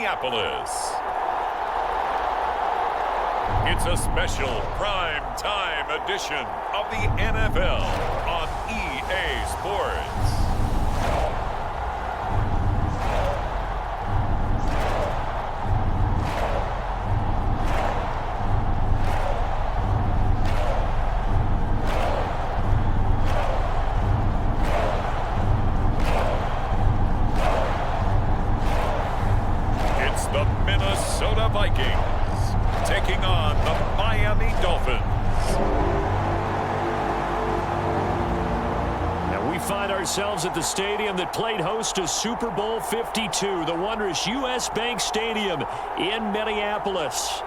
Minneapolis. It's a special prime time edition of the NFL on EA Sports. It's the Minnesota Vikings taking on the Miami Dolphins. And we find ourselves at the stadium that played host to Super Bowl 52, the wondrous U.S. Bank Stadium in Minneapolis.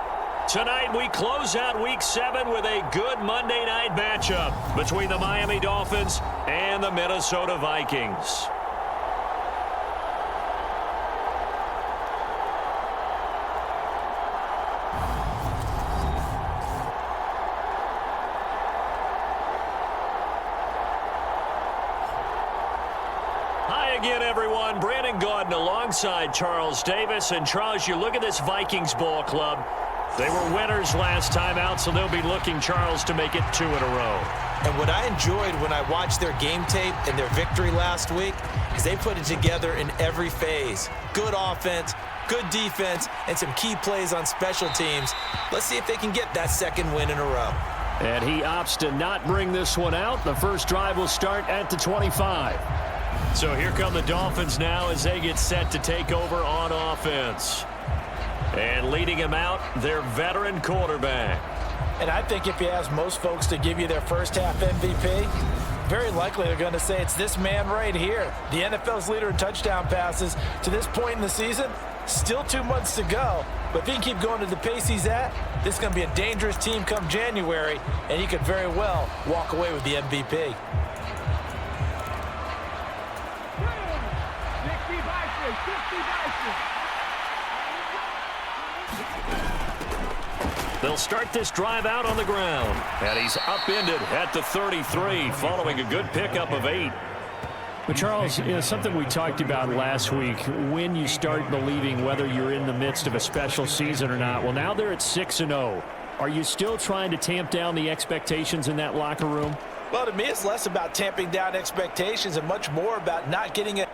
Tonight we close out Week 7 with a good Monday night matchup between the Miami Dolphins and the Minnesota Vikings. Again, everyone, Brandon Gaudin alongside Charles Davis. And Charles, you look at this Vikings ball club. They were winners last time out, so they'll be looking, Charles, to make it 2 in a row. And what I enjoyed when I watched their game tape and their victory last week is they put it together in every phase. Good offense, good defense, and some key plays on special teams. Let's see if they can get that second win in a row. And he opts to not bring this one out. The first drive will start at the 25. So here come the Dolphins now as they get set to take over on offense. And leading him out, their veteran quarterback. And I think if you ask most folks to give you their first half MVP, very likely they're going to say it's this man right here. The NFL's leader in touchdown passes to this point in the season. Still 2 months to go. But if he can keep going at the pace he's at, this is going to be a dangerous team come January, and he could very well walk away with the MVP. They'll start this drive out on the ground. And he's upended at the 33 following a good pickup of 8. But Charles, something we talked about last week, when you start believing whether you're in the midst of a special season or not. Well, now they're at 6-0. Are you still trying to tamp down the expectations in that locker room? Well, to me, it's less about tamping down expectations and much more about not getting it.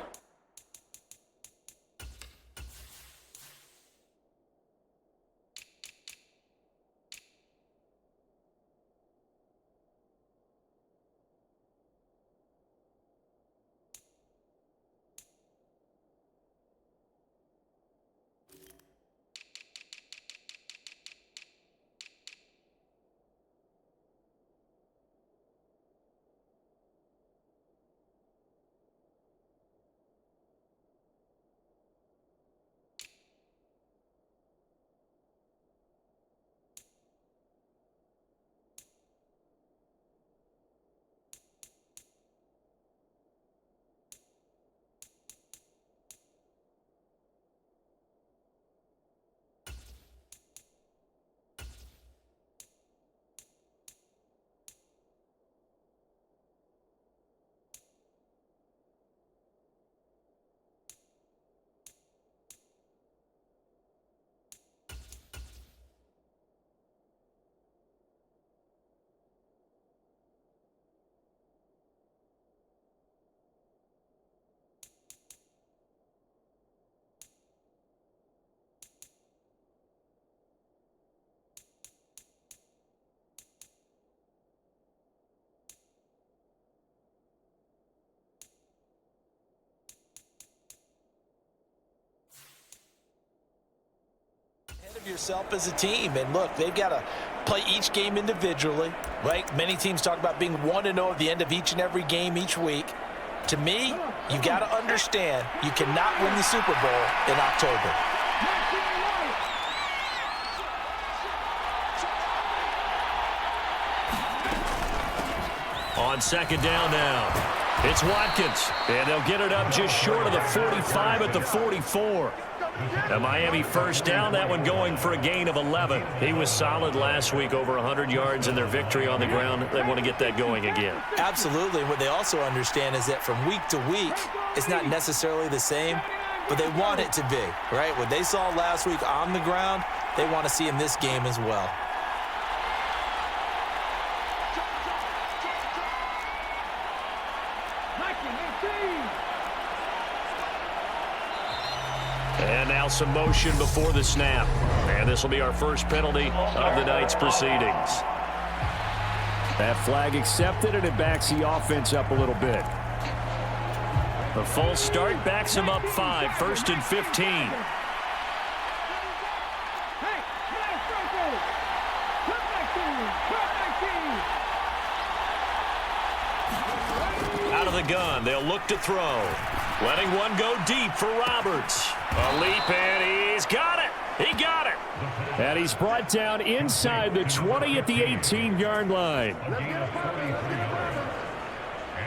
Of yourself as a team, and look, they've got to play each game individually, right? Many teams talk about being 1-0 at the end of each and every game each week. To me, you got to understand you cannot win the Super Bowl in October. On second down now, it's Watkins, and they'll get it up just short of the 45 at the 44. A Miami first down, that one going for a gain of 11. He was solid last week, over 100 yards in their victory on the ground. They want to get that going again. Absolutely. What they also understand is that from week to week, it's not necessarily the same. but they want it to be, right? What they saw last week on the ground, they want to see in this game as well. And now some motion before the snap. And this will be our first penalty of the night's proceedings. That flag accepted, and it backs the offense up a little bit. The false start backs him up 5, 1st and 15. Out of the gun, they'll look to throw. Letting one go deep for Roberts. A leap, and he's got it. He got it. And he's brought down inside the 20 at the 18-yard line.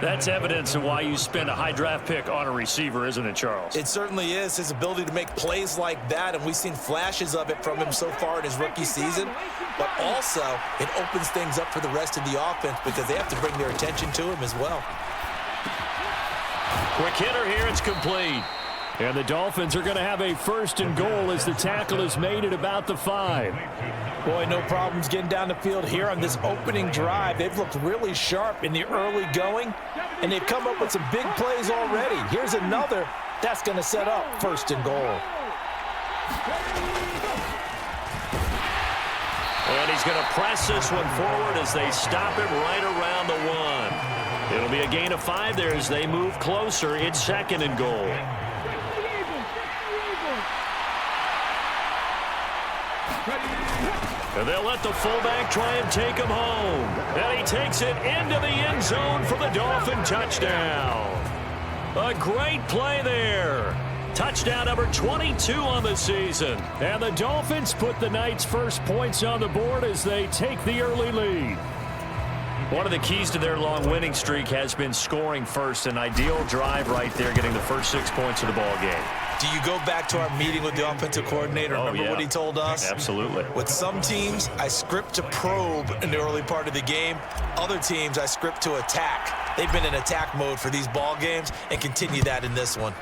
That's evidence of why you spend a high draft pick on a receiver, isn't it, Charles? It certainly is. His ability to make plays like that, and we've seen flashes of it from him so far in his rookie season. But also, it opens things up for the rest of the offense because they have to bring their attention to him as well. Quick hitter here, it's complete. And the Dolphins are going to have a 1st and goal as the tackle is made at about the 5. Boy, no problems getting down the field here on this opening drive. They've looked really sharp in the early going, and they've come up with some big plays already. Here's another that's going to set up 1st and goal. And he's going to press this one forward as they stop him right around the 1. It'll be a gain of 5 there as they move closer. It's 2nd and goal. And they'll let the fullback try and take him home. And he takes it into the end zone for the Dolphin touchdown. A great play there. Touchdown number 22 on the season. And the Dolphins put the night's first points on the board as they take the early lead. One of the keys to their long winning streak has been scoring first. An ideal drive right there, getting the first 6 points of the ball game. Do you go back to our meeting with the offensive coordinator? Remember what he told us? Absolutely. With some teams, I script to probe in the early part of the game. Other teams, I script to attack. They've been in attack mode for these ball games and continue that in this one.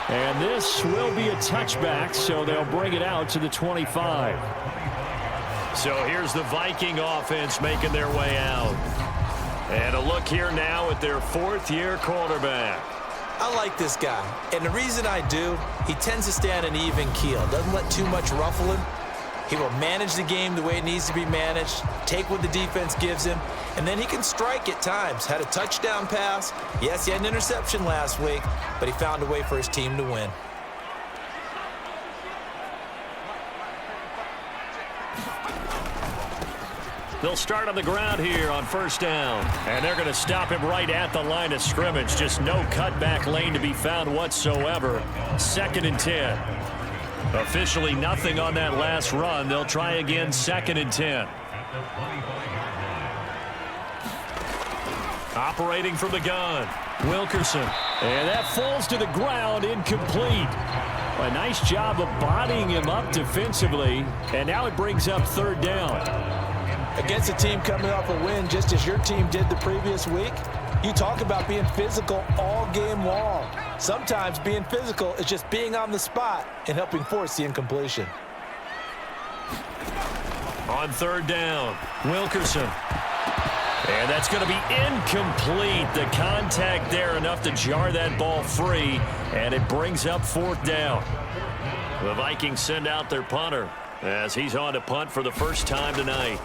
And this will be a touchback, so they'll bring it out to the 25. So here's the Viking offense making their way out. And a look here now at their 4th-year quarterback. I like this guy, and the reason I do, he tends to stay on an even keel. Doesn't let too much ruffle him. He will manage the game the way it needs to be managed, take what the defense gives him, and then he can strike at times. Had a touchdown pass. Yes, he had an interception last week, but he found a way for his team to win. They'll start on the ground here on 1st down. And they're going to stop him right at the line of scrimmage. Just no cutback lane to be found whatsoever. 2nd and 10. Officially nothing on that last run. They'll try again, 2nd and 10. Operating from the gun, Wilkerson. And that falls to the ground, incomplete. A nice job of bodying him up defensively. And now it brings up 3rd down. Against a team coming off a win just as your team did the previous week, you talk about being physical all game long. Sometimes being physical is just being on the spot and helping force the incompletion. On 3rd down, Wilkerson. And that's going to be incomplete. The contact there enough to jar that ball free, and it brings up 4th down. The Vikings send out their punter as he's on to punt for the first time tonight.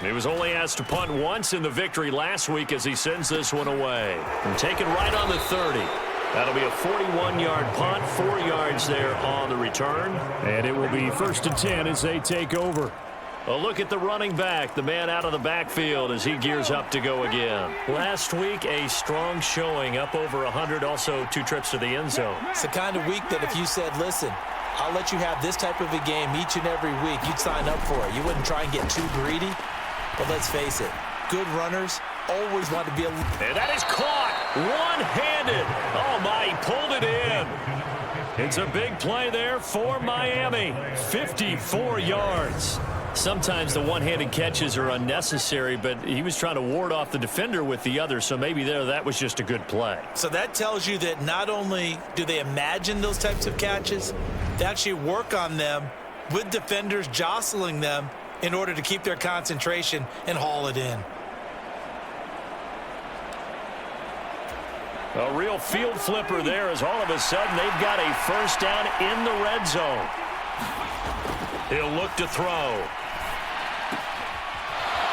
He was only asked to punt once in the victory last week as he sends this one away. And taken right on the 30. That'll be a 41-yard punt, 4 yards there on the return. And it will be 1st and 10 as they take over. A look at the running back, the man out of the backfield as he gears up to go again. Last week, a strong showing, up over 100, also 2 trips to the end zone. It's the kind of week that if you said, listen, I'll let you have this type of a game each and every week, you'd sign up for it. You wouldn't try and get too greedy. But let's face it, good runners always want to be And that is caught one-handed. Oh, my, he pulled it in. It's a big play there for Miami. 54 yards. Sometimes the one-handed catches are unnecessary, but he was trying to ward off the defender with the other, so maybe that was just a good play. So that tells you that not only do they imagine those types of catches, they actually work on them with defenders jostling them in order to keep their concentration and haul it in. A real field flipper there as all of a sudden they've got a first down in the red zone. He'll look to throw.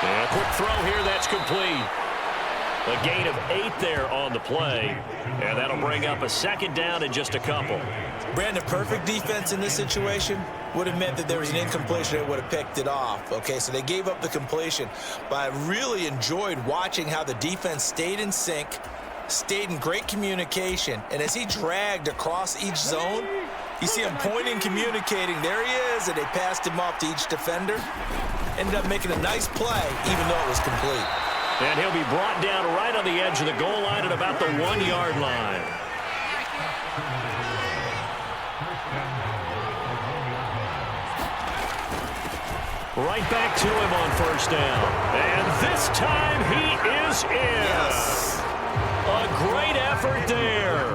And a quick throw here, that's complete. A gain of 8 there on the play, and that'll bring up a second down and just a couple. Brandon, perfect defense in this situation would have meant that there was an incompletion that would have picked it off. Okay, so they gave up the completion, but I really enjoyed watching how the defense stayed in sync, stayed in great communication, and as he dragged across each zone, you see him pointing, communicating. There he is, and they passed him off to each defender. Ended up making a nice play, even though it was complete. And he'll be brought down right on the edge of the goal line at about the 1-yard line. Right back to him on first down. And this time he is in. Yes. A great effort there.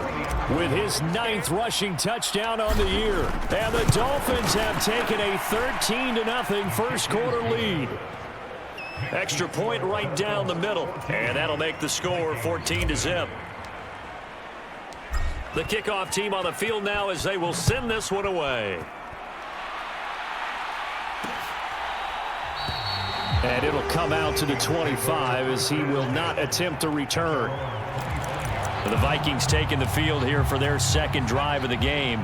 With his 9th rushing touchdown on the year. And the Dolphins have taken a 13-0 first quarter lead. Extra point right down the middle. And that'll make the score 14-0. The kickoff team on the field now as they will send this one away. And it'll come out to the 25 as he will not attempt a return. The Vikings taking the field here for their second drive of the game.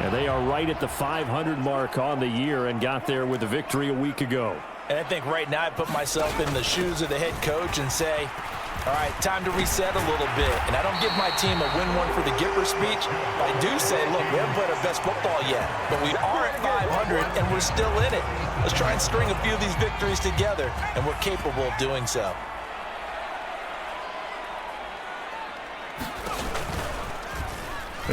And they are right at the 500 mark on the year and got there with a victory a week ago. And I think right now I put myself in the shoes of the head coach and say, all right, time to reset a little bit. And I don't give my team a win one for the Gipper speech. But I do say, look, we haven't played our best football yet. But we are at 500 and we're still in it. Let's try and string a few of these victories together. And we're capable of doing so.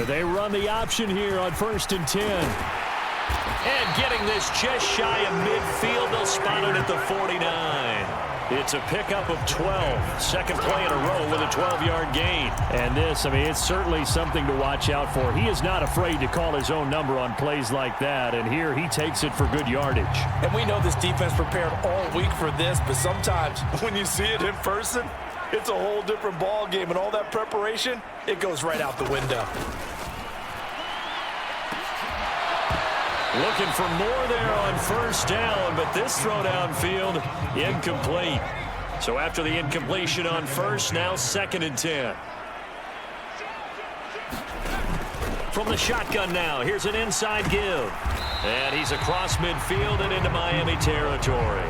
They run the option here on 1st and 10. And getting this just shy of midfield, they'll spot it at the 49. It's a pickup of 12. Second play in a row with a 12-yard gain. And this, I mean, it's certainly something to watch out for. He is not afraid to call his own number on plays like that. And here he takes it for good yardage. And we know this defense prepared all week for this, but sometimes when you see it in person, it's a whole different ball game, and all that preparation, it goes right out the window. Looking for more there on first down, but this throw downfield, incomplete. So after the incompletion on first, now 2nd and 10. From the shotgun now, here's an inside give. And he's across midfield and into Miami territory.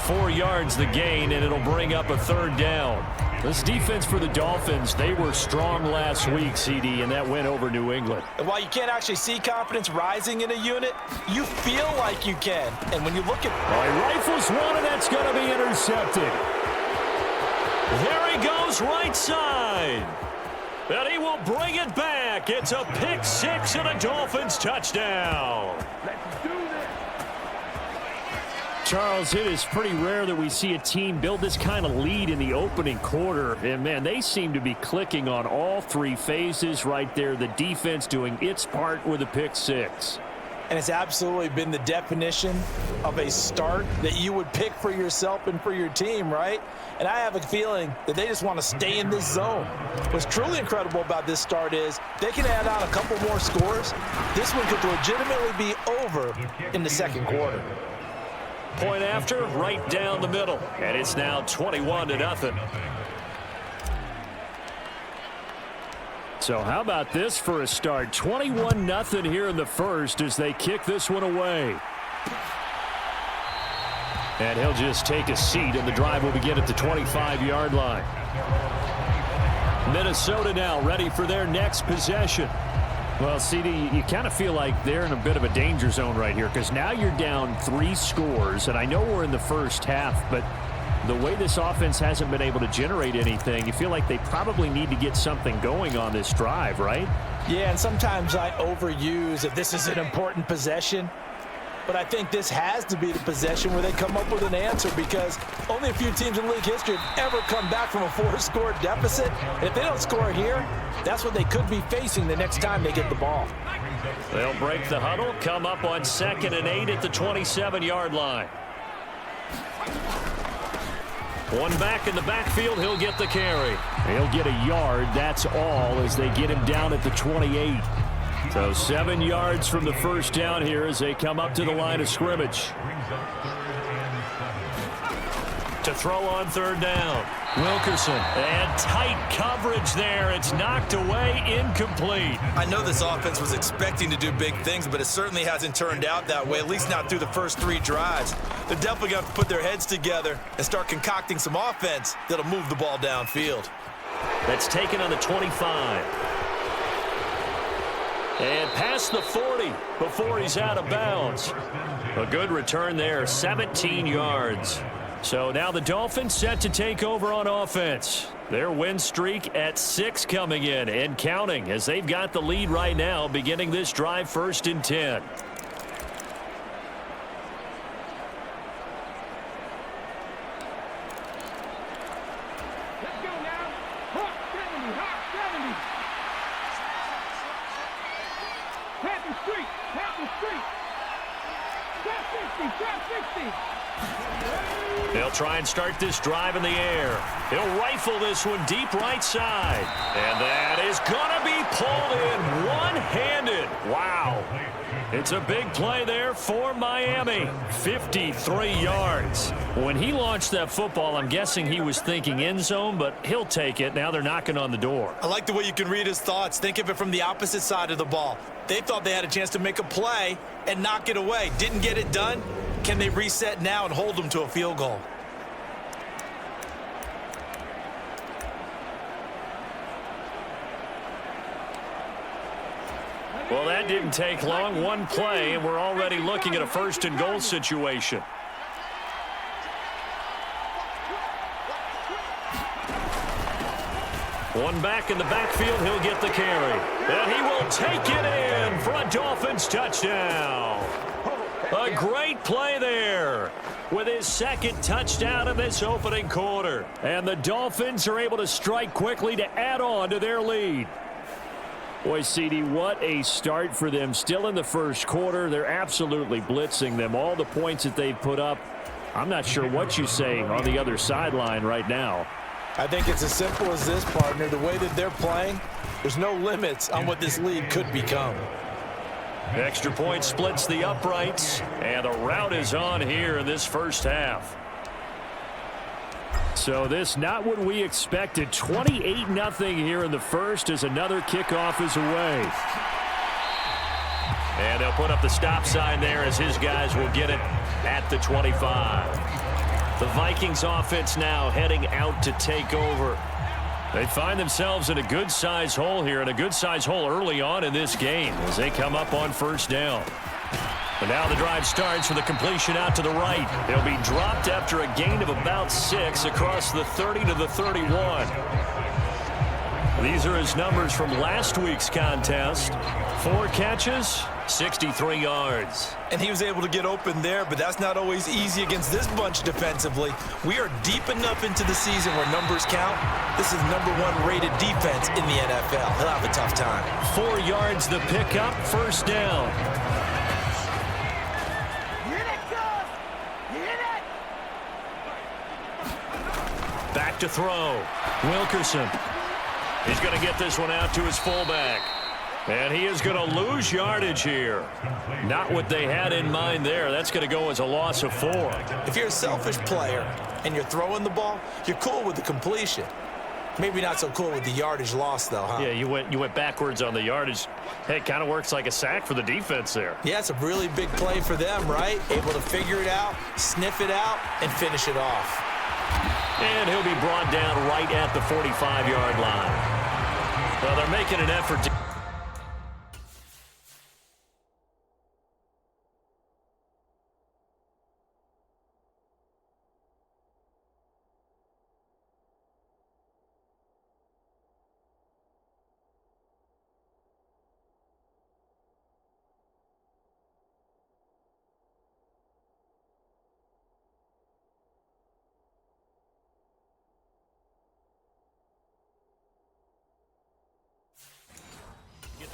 4 yards the gain, and it'll bring up a 3rd down. This defense for the Dolphins, they were strong last week, CD, and that went over New England. And while you can't actually see confidence rising in a unit, you feel like you can. And when you look at... He rifles one, and that's going to be intercepted. There he goes, right side. And he will bring it back. It's a pick 6 and a Dolphins touchdown. Charles, it is pretty rare that we see a team build this kind of lead in the opening quarter. And, man, they seem to be clicking on all 3 phases right there. The defense doing its part with a pick 6. And it's absolutely been the definition of a start that you would pick for yourself and for your team, right? And I have a feeling that they just want to stay in this zone. What's truly incredible about this start is they can add on a couple more scores. This one could legitimately be over in the 2nd quarter. Point after, right down the middle. And it's now 21-0. So how about this for a start? 21-0 here in the first as they kick this one away. And he'll just take a seat, and the drive will begin at the 25-yard line. Minnesota now ready for their next possession. Well, CD, you kind of feel like they're in a bit of a danger zone right here because now you're down 3 scores, and I know we're in the first half, but the way this offense hasn't been able to generate anything, you feel like they probably need to get something going on this drive, right? Yeah, and sometimes I overuse if this is an important possession. but I think this has to be the possession where they come up with an answer, because only a few teams in league history have ever come back from a 4-score deficit. And if they don't score here, that's what they could be facing the next time they get the ball. They'll break the huddle, come up on 2nd and 8 at the 27-yard line. One back in the backfield, he'll get the carry. He'll get a yard, that's all, as they get him down at the 28. So 7 yards from the first down here as they come up to the line of scrimmage. To throw on 3rd down. Wilkerson, and tight coverage there. It's knocked away, incomplete. I know this offense was expecting to do big things, but it certainly hasn't turned out that way, at least not through the first 3 drives. They're definitely going to have to put their heads together and start concocting some offense that'll move the ball downfield. That's taken on the 25. And past the 40 before he's out of bounds. A good return there, 17 yards. So now the Dolphins set to take over on offense. Their win streak at 6 coming in and counting, as they've got the lead right now, beginning this drive 1st and 10. Let's go now. Hawk 70, Hawk 70. Happy Street, Happy Street. Trap 60, Trap 60. They'll try and start this drive in the air. He'll rifle this one deep right side. And that is going to be pulled in one-handed. Wow. It's a big play there for Miami. 53 yards. When he launched that football, I'm guessing he was thinking end zone, but he'll take it. Now they're knocking on the door. I like the way you can read his thoughts. Think of it from the opposite side of the ball. They thought they had a chance to make a play and knock it away. Didn't get it done. Can they reset now and hold them to a field goal? Well, that didn't take long. One play, and we're already looking at a 1st and goal situation. One back in the backfield, he'll get the carry. And he will take it in for a Dolphins touchdown. A great play there with his 2nd touchdown in this opening quarter. And the Dolphins are able to strike quickly to add on to their lead. Boy, CD, what a start for them. Still in the first quarter, they're absolutely blitzing them. All the points that they've put up, I'm not sure what you say on the other sideline right now. I think it's as simple as this, partner. The way that they're playing, there's no limits on what this lead could become. Extra point splits the uprights, and the route is on here in this first half. So this not what we expected. 28-0 here in the first as another kickoff is away. And they'll put up the stop sign there as his guys will get it at the 25. The Vikings offense now heading out to take over. They find themselves in a good-sized hole here, and a good-sized hole early on in this game as they come up on 1st down. And now the drive starts with a completion out to the right. They'll be dropped after a gain of about 6 across the 30 to the 31. These are his numbers from last week's contest. 4 catches, 63 yards. And he was able to get open there, but that's not always easy against this bunch defensively. We are deep enough into the season where numbers count. This is #1 rated defense in the NFL. He'll have a tough time. 4 yards the pickup, 1st down. Back to throw. Wilkerson. He's going to get this one out to his fullback. And he is going to lose yardage here. Not what they had in mind there. That's going to go as a loss of 4. If you're a selfish player and you're throwing the ball, you're cool with the completion. Maybe not so cool with the yardage loss, though, huh? Yeah, you went backwards on the yardage. Hey, it kind of works like a sack for the defense there. Yeah, it's a really big play for them, right? Able to figure it out, sniff it out, and finish it off. And he'll be brought down right at the 45-yard line. Well, they're making an effort to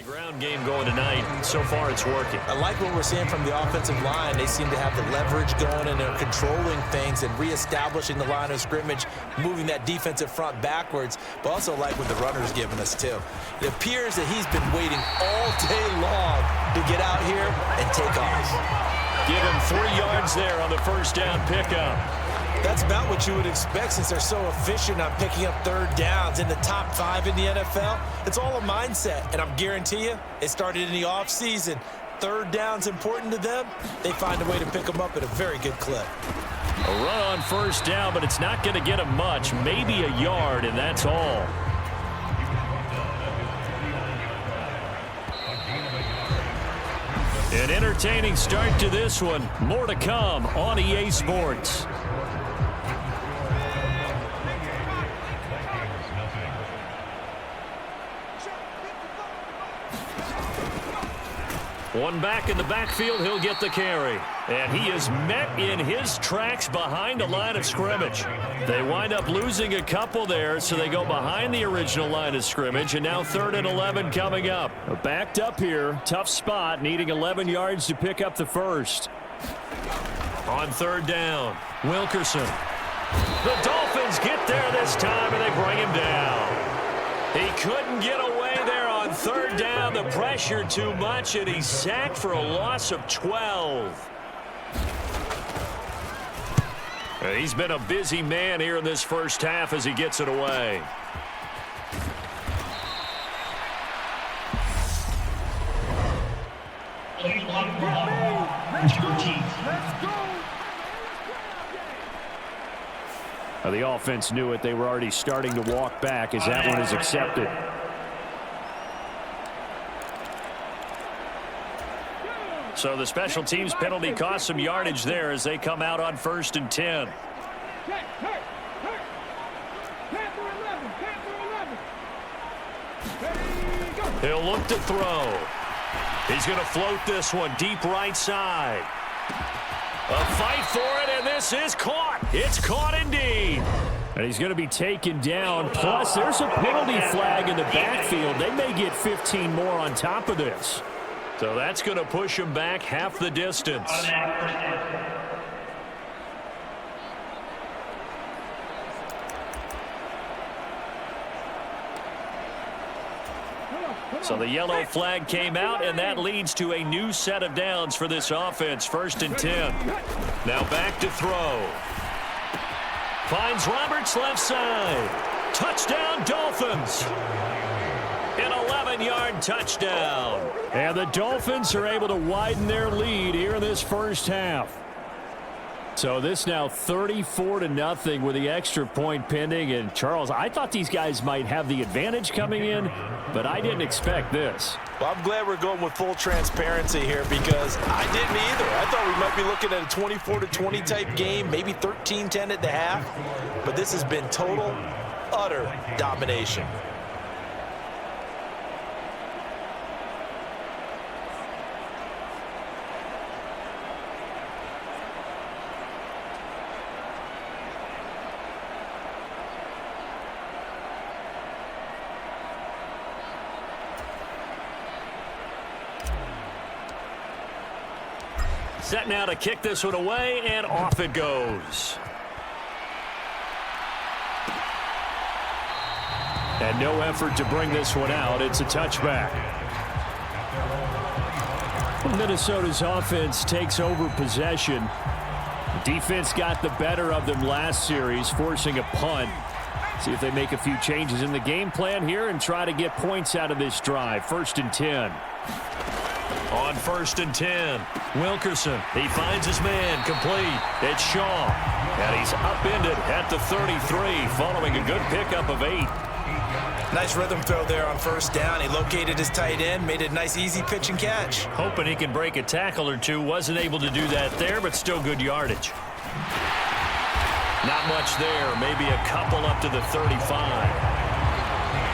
Ground game going tonight. So far, it's working. I like what we're seeing from the offensive line. They seem to have the leverage going, and they're controlling things and reestablishing the line of scrimmage, moving that defensive front backwards, but also like what the runner's giving us, too. It appears that he's been waiting all day long to get out here and take off. Give him 3 yards there on the first down pickup. That's about what you would expect since they're so efficient on picking up third downs in the top 5 in the NFL. It's all a mindset, and I'm guarantee you, it started in the offseason. Third down's important to them. They find a way to pick them up at a very good clip. A run on first down, but it's not going to get him much, maybe a yard, and that's all. An entertaining start to this one. More to come on EA Sports. One back in the backfield, he'll get the carry. And he is met in his tracks behind the line of scrimmage. They wind up losing a couple there, so they go behind the original line of scrimmage, and now 3rd and 11 coming up. Backed up here, tough spot, needing 11 yards to pick up the first. On 3rd down, Wilkerson. The Dolphins get there this time, and they bring him down. He couldn't get away there on 3rd down. The pressure too much, and he's sacked for a loss of 12. He's been a busy man here in this first half as he gets it away. The offense knew it. They were already starting to walk back as that one is accepted. So the special teams penalty cost some yardage there as they come out on 1st and 10. He'll look to throw. He's going to float this one deep right side. A fight for it, and this is caught. It's caught indeed. And he's going to be taken down. Plus, there's a penalty flag in the backfield. They may get 15 more on top of this. So that's going to push him back half the distance. So the yellow flag came out, and that leads to a new set of downs for this offense. 1st and 10. Now back to throw. Finds Roberts left side. Touchdown, Dolphins. An 11-yard touchdown. And the Dolphins are able to widen their lead here in this first half. So this now 34-0 with the extra point pending. And Charles, I thought these guys might have the advantage coming in, but I didn't expect this. Well, I'm glad we're going with full transparency here because I didn't either. I thought we might be looking at a 24-20 type game, maybe 13-10 at the half. But this has been total, utter domination. Set now to kick this one away, and off it goes. And no effort to bring this one out. It's a touchback. Minnesota's offense takes over possession. Defense got the better of them last series, forcing a punt. See if they make a few changes in the game plan here and try to get points out of this drive. 1st and 10. On 1st and 10, Wilkerson. He finds his man complete. It's Shaw. And he's upended at the 33 following a good pickup of 8. Nice rhythm throw there on 1st down. He located his tight end, made a nice easy pitch and catch. Hoping he can break a tackle or two. Wasn't able to do that there, but still good yardage. Not much there. Maybe a couple up to the 35.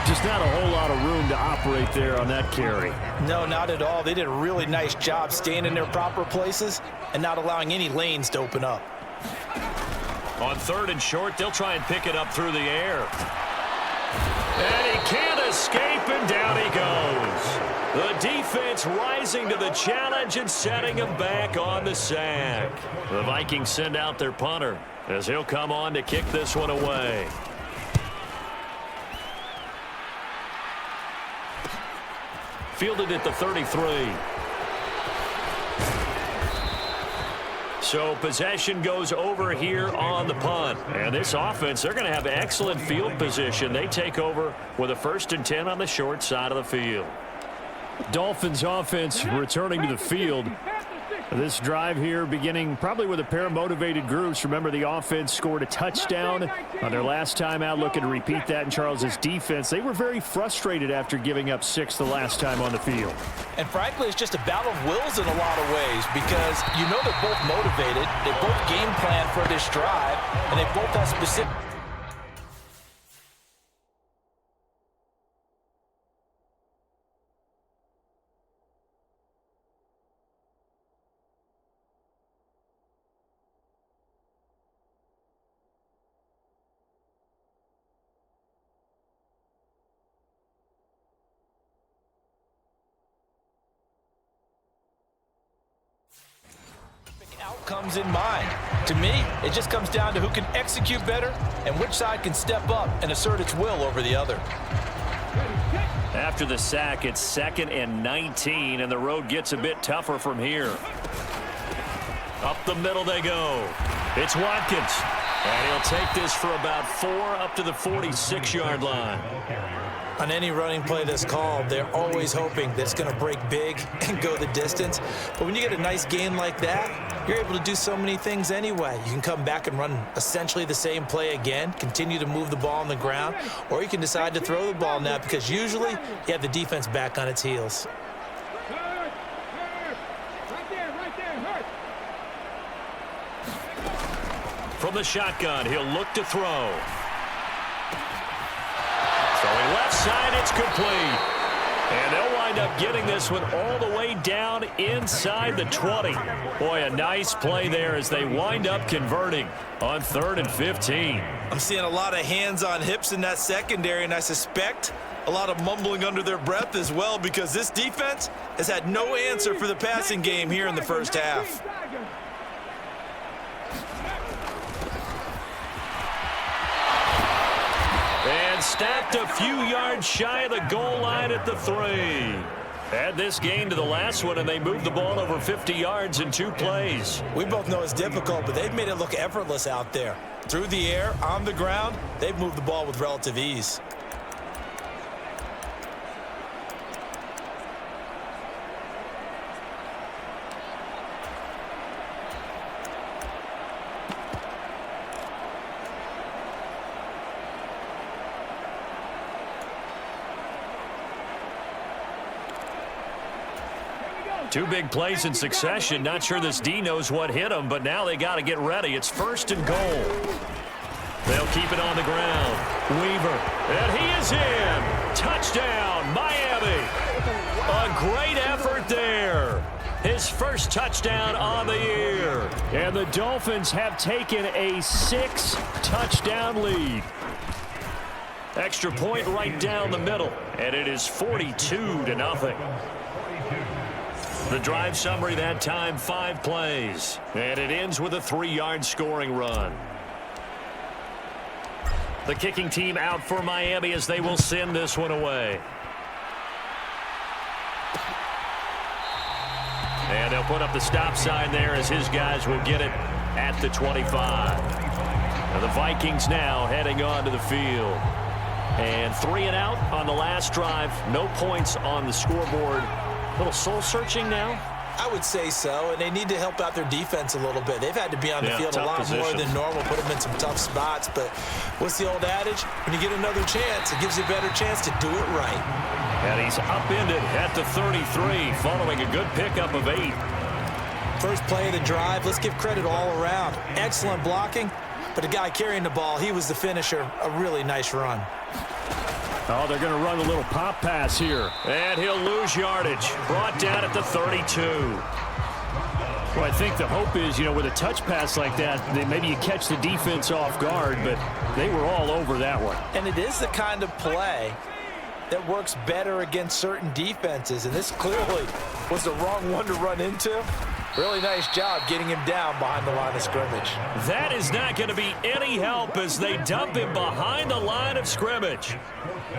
Just not a whole lot of room to operate there on that carry. No, not at all. They did a really nice job staying in their proper places and not allowing any lanes to open up. On 3rd and short, they'll try and pick it up through the air. And he can't escape, and down he goes. The Giants rising to the challenge and setting him back on the sack. The Vikings send out their punter as he'll come on to kick this one away. Fielded at the 33. So possession goes over here on the punt. And this offense, they're going to have excellent field position. They take over with a 1st and 10 on the short side of the field. Dolphins offense returning to the field. This drive here beginning probably with a pair of motivated groups. Remember, the offense scored a touchdown on their last time out, looking to repeat that in Charles's defense. They were very frustrated after giving up 6 the last time on the field. And frankly, it's just a battle of wills in a lot of ways because you know they're both motivated. They both game plan for this drive, and they both have specific... outcomes in mind. To me, it just comes down to who can execute better and which side can step up and assert its will over the other. After the sack, it's 2nd and 19, and the road gets a bit tougher from here. Up the middle they go. It's Watkins, and he'll take this for about 4 up to the 46-yard line. On any running play that's called, they're always hoping that it's going to break big and go the distance. But when you get a nice game like that, you're able to do so many things anyway. You can come back and run essentially the same play again, continue to move the ball on the ground, or you can decide to throw the ball now because usually you have the defense back on its heels. From the shotgun, he'll look to throw. Throwing left side, it's complete. And they'll wind up getting this one all the way down inside the 20. Boy, a nice play there as they wind up converting on 3rd and 15. I'm seeing a lot of hands on hips in that secondary, and I suspect a lot of mumbling under their breath as well because this defense has had no answer for the passing game here in the first half. And stopped a few yards shy of the goal line at the 3. Add this game to the last one, and they moved the ball over 50 yards in 2 plays. We both know it's difficult, but they've made it look effortless out there. Through the air, on the ground, they've moved the ball with relative ease. Two big plays in succession. Not sure this D knows what hit him, but now they got to get ready. It's 1st and goal. They'll keep it on the ground. Weaver, and he is in. Touchdown, Miami. A great effort there. His first touchdown on the year. And the Dolphins have taken a 6-touchdown lead. Extra point right down the middle, and it is 42-0. The drive summary that time, 5 plays. And it ends with a 3-yard scoring run. The kicking team out for Miami as they will send this one away. And they'll put up the stop sign there as his guys will get it at the 25. Now the Vikings now heading on to the field. And 3 and out on the last drive. No points on the scoreboard. A little soul-searching now? I would say so, and they need to help out their defense a little bit. They've had to be on the field a lot more than normal, put them in some tough spots. But what's the old adage? When you get another chance, it gives you a better chance to do it right. And he's upended at the 33, following a good pickup of 8. First play of the drive, let's give credit all around. Excellent blocking, but the guy carrying the ball, he was the finisher. A really nice run. Oh, they're going to run a little pop pass here. And he'll lose yardage. Brought down at the 32. Well, I think the hope is, with a touch pass like that, maybe you catch the defense off guard, but they were all over that one. And it is the kind of play that works better against certain defenses, and this clearly was the wrong one to run into. Really nice job getting him down behind the line of scrimmage. That is not going to be any help as they dump him behind the line of scrimmage.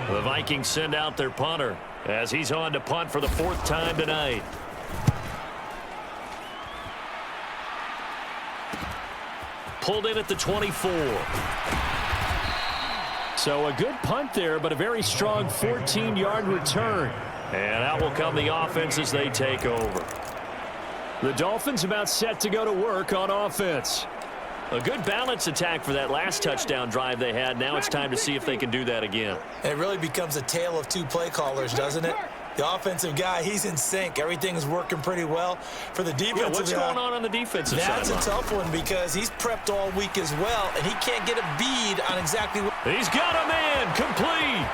The Vikings send out their punter as he's on to punt for the 4th time tonight. Pulled in at the 24. So a good punt there, but a very strong 14-yard return. And out will come the offense as they take over. The Dolphins about set to go to work on offense. A good balance attack for that last touchdown drive they had. Now it's time to see if they can do that again. It really becomes a tale of two play callers, doesn't it? The offensive guy, he's in sync. Everything's working pretty well. For the defensive Yeah, what's guy, going on the defensive side? that's a tough one because he's prepped all week as well, and he can't get a bead on exactly what. He's got a man complete.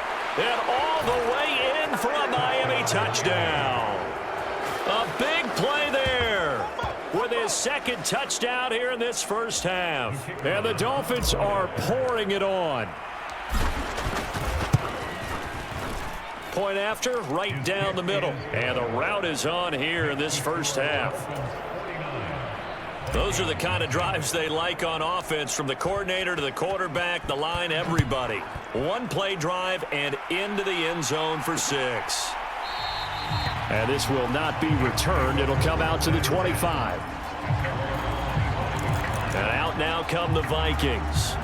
And all the way in for a Miami touchdown. A big play there with his 2nd touchdown here in this first half. And the Dolphins are pouring it on. Point after, right down the middle. And the route is on here in this first half. Those are the kind of drives they like on offense, from the coordinator to the quarterback, the line, everybody. One play drive and into the end zone for 6. And this will not be returned. It'll come out to the 25. And out now come the Vikings.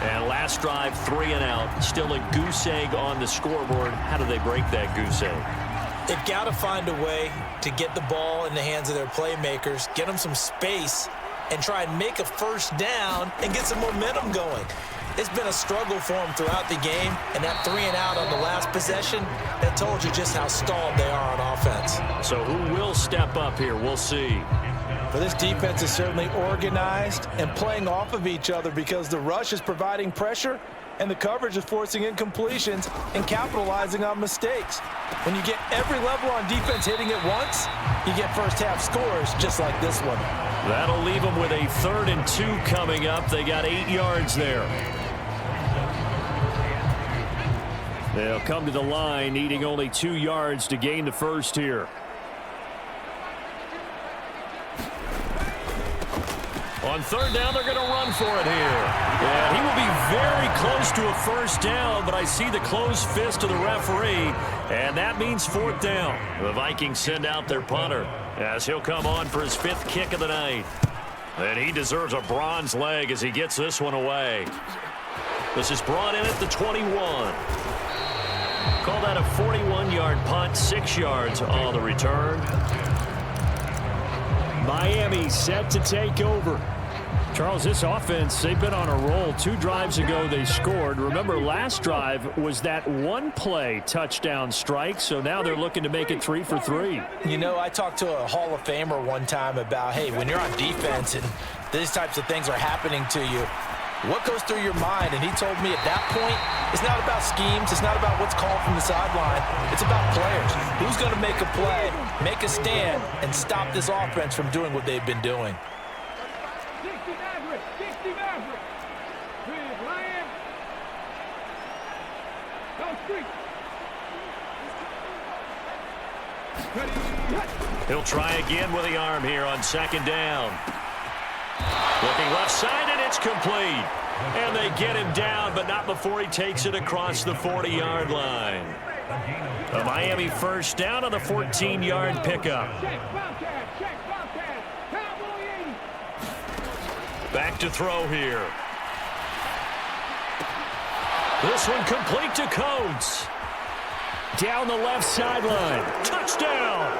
And last drive, 3 and out. Still a goose egg on the scoreboard. How do they break that goose egg? They've got to find a way to get the ball in the hands of their playmakers, get them some space, and try and make a first down and get some momentum going. It's been a struggle for them throughout the game, and that 3 and out on the last possession, that told you just how stalled they are on offense. So who will step up here? We'll see. But this defense is certainly organized and playing off of each other because the rush is providing pressure and the coverage is forcing incompletions and capitalizing on mistakes. When you get every level on defense hitting it once, you get first half scores just like this one. That'll leave them with a 3rd and 2 coming up. They got 8 yards there. They'll come to the line, needing only 2 yards to gain the first here. On 3rd down, they're going to run for it here. And he will be very close to a first down, but I see the closed fist of the referee, and that means 4th down. The Vikings send out their punter as he'll come on for his 5th kick of the night. And he deserves a bronze leg as he gets this one away. This is brought in at the 21. Call that a 41-yard punt, 6 yards on the return. Miami set to take over. Charles, this offense, they've been on a roll. 2 drives ago, they scored. Remember, last drive was that one-play touchdown strike, so now they're looking to make it 3 for 3. You know, I talked to a Hall of Famer one time about, hey, when you're on defense and these types of things are happening to you, what goes through your mind? And he told me at that point, it's not about schemes. It's not about what's called from the sideline. It's about players. Who's going to make a play, make a stand, and stop this offense from doing what they've been doing? 60 Maverick, 60 Maverick. Big Lion. Go street. He'll try again with the arm here on 2nd down. Looking left side, and it's complete. And they get him down, but not before he takes it across the 40-yard line. A Miami first down on the 14-yard pickup. Check Bobcat, check Bobcat. Cowboy 80. Back to throw here. This one complete to Coates. Down the left sideline. Touchdown!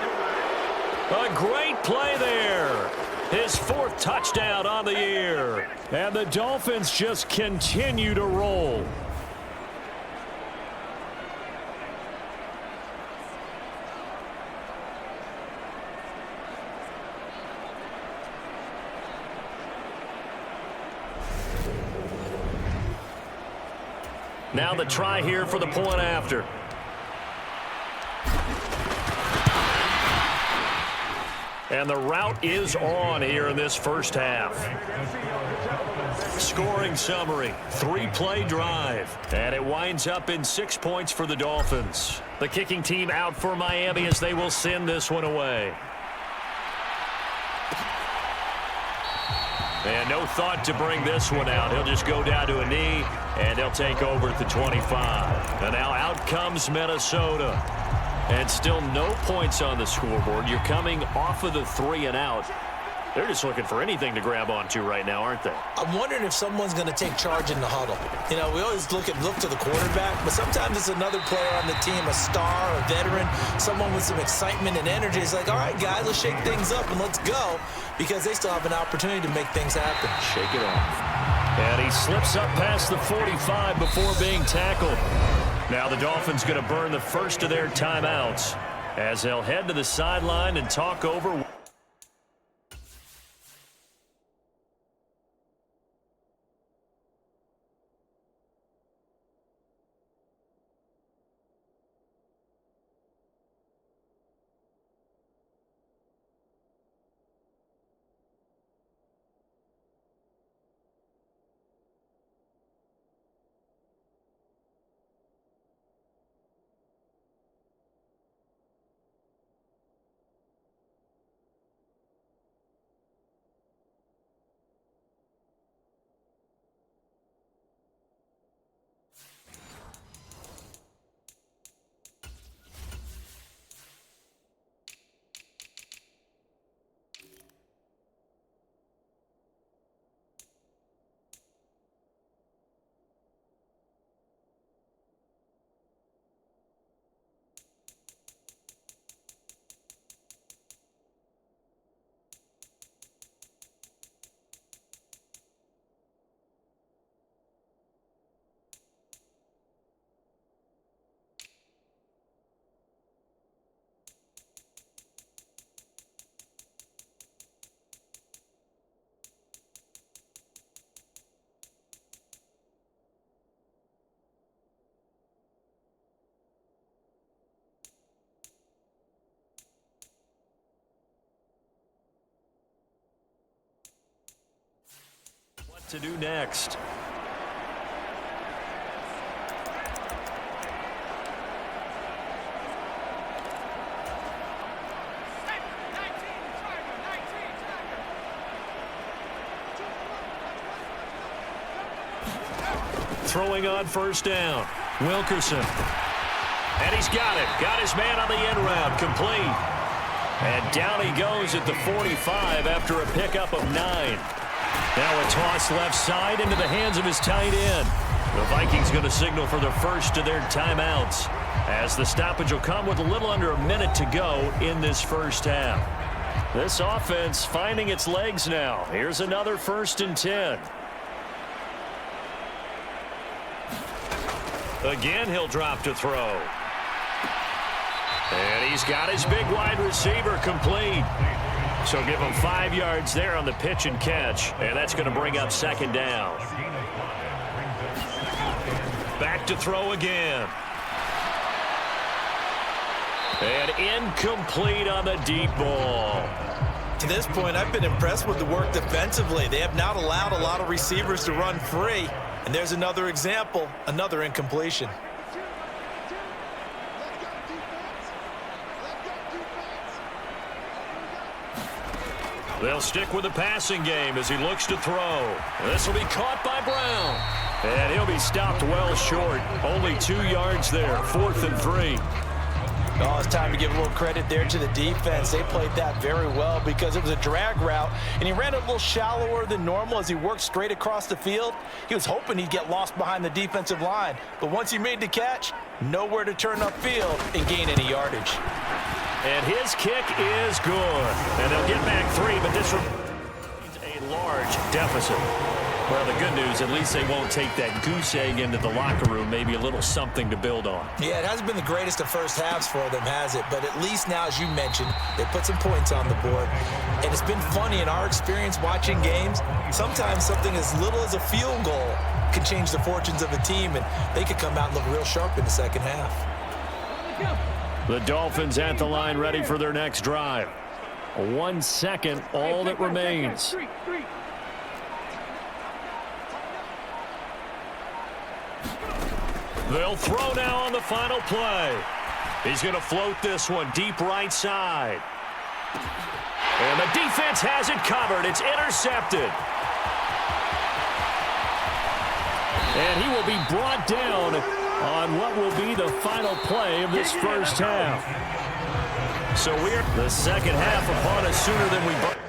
A great play there. His 4th touchdown on the year. And the Dolphins just continue to roll. Now the try here for the point after. And the route is on here in this first half. Scoring summary, 3-play drive, and it winds up in 6 points for the Dolphins. The kicking team out for Miami as they will send this one away. And no thought to bring this one out. He'll just go down to a knee, and they'll take over at the 25. And now out comes Minnesota. And still no points on the scoreboard. You're coming off of the 3 and out. They're just looking for anything to grab onto right now, aren't they? I'm wondering if someone's going to take charge in the huddle. You know, we always look to the quarterback, but sometimes it's another player on the team, a star, a veteran, someone with some excitement and energy. It's like, all right, guys, let's shake things up and let's go, because they still have an opportunity to make things happen. Shake it off. And he slips up past the 45 before being tackled. Now the Dolphins going to burn the first of their timeouts as they'll head to the sideline and talk over. To do next. Throwing on first down. Wilkerson. And he's got it. Got his man on the end route. Complete. And down he goes at the 45 after a pickup of 9. Now a toss left side into the hands of his tight end. The Vikings going to signal for the first of their timeouts, as the stoppage will come with a little under a minute to go in this first half. This offense finding its legs now. Here's another 1st and 10. Again, he'll drop to throw. And he's got his big wide receiver complete. So give him 5 yards there on the pitch and catch, and that's going to bring up 2nd down. Back to throw again. And incomplete on the deep ball. To this point, I've been impressed with the work defensively. They have not allowed a lot of receivers to run free. And there's another example, another incompletion. They'll stick with the passing game as he looks to throw. This will be caught by Brown. And he'll be stopped well short. Only 2 yards there, 4th and 3. Oh, it's time to give a little credit there to the defense. They played that very well because it was a drag route, and he ran it a little shallower than normal as he worked straight across the field. He was hoping he'd get lost behind the defensive line, but once he made the catch, nowhere to turn upfield and gain any yardage. And his kick is good. And they'll get back 3, but this remains a large deficit. Well, the good news, at least they won't take that goose egg into the locker room. Maybe a little something to build on. Yeah, it hasn't been the greatest of first halves for them, has it? But at least now, as you mentioned, they put some points on the board. And it's been funny in our experience watching games. Sometimes something as little as a field goal can change the fortunes of a team, and they could come out and look real sharp in the second half. The Dolphins at the line, ready for their next drive. 1 second, all that remains. They'll throw now on the final play. He's going to float this one deep right side. And the defense has it covered. It's intercepted. And he will be brought down on what will be the final play of this first half. So we're the second half upon us sooner than we...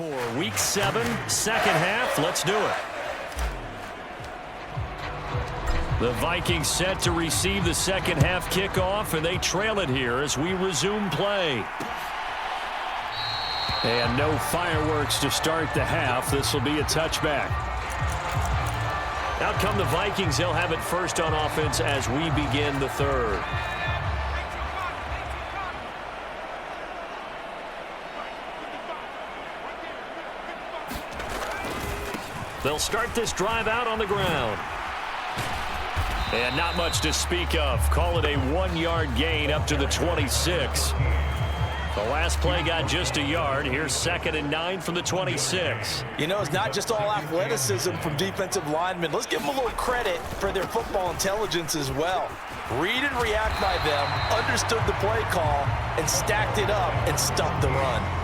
For Week 7, second half, let's do it. The Vikings set to receive the second half kickoff, and they trail it here as we resume play. And no fireworks to start the half. This will be a touchback. Out come the Vikings. They'll have it first on offense as we begin the third. They'll start this drive out on the ground. And not much to speak of. Call it a 1-yard gain up to the 26. The last play got just a yard. Here's 2nd and 9 from the 26. You know, it's not just all athleticism from defensive linemen. Let's give them a little credit for their football intelligence as well. Read and react by them, understood the play call, and stacked it up and stuffed the run.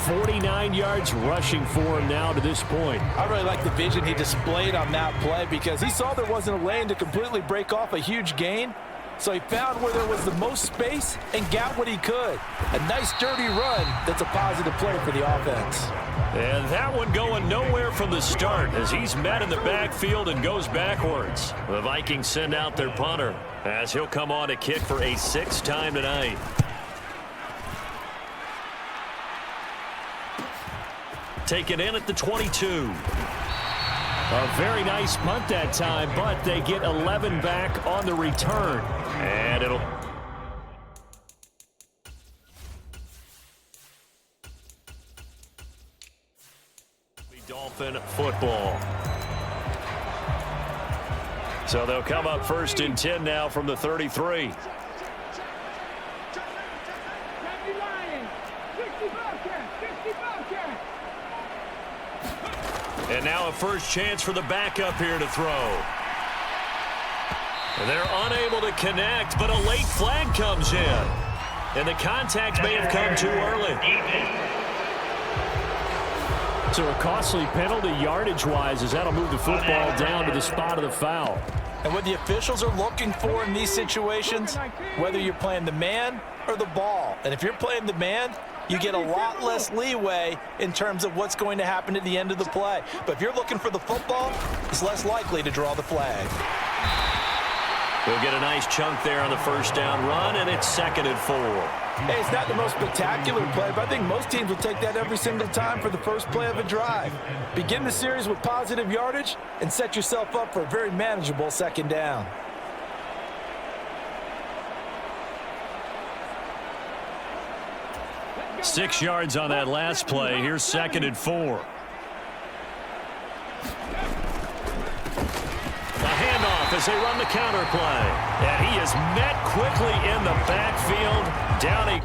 49 yards rushing for him now to this point. I really like the vision he displayed on that play because he saw there wasn't a lane to completely break off a huge gain. So he found where there was the most space and got what he could. A nice, dirty run that's a positive play for the offense. And that one going nowhere from the start as he's met in the backfield and goes backwards. The Vikings send out their punter as he'll come on to kick for a 6th time tonight. Taken in at the 22. A very nice punt that time, but they get 11 back on the return. And it'll... be Dolphin football. So they'll come up 1st and 10 now from the 33. And now a first chance for the backup here to throw. And they're unable to connect, but a late flag comes in. And the contact may have come too early. So a costly penalty yardage-wise, as that'll move the football down to the spot of the foul. And what the officials are looking for in these situations, whether you're playing the man or the ball. And if you're playing the man, you get a lot less leeway in terms of what's going to happen at the end of the play. But if you're looking for the football, it's less likely to draw the flag. We'll get a nice chunk there on the first down run, and it's 2nd and 4. Hey, it's not the most spectacular play, but I think most teams will take that every single time for the first play of a drive. Begin the series with positive yardage and set yourself up for a very manageable 2nd down. Six yards on that last play. Here's 2nd and 4. A handoff as they run the counter play. And he is met quickly in the backfield. Down he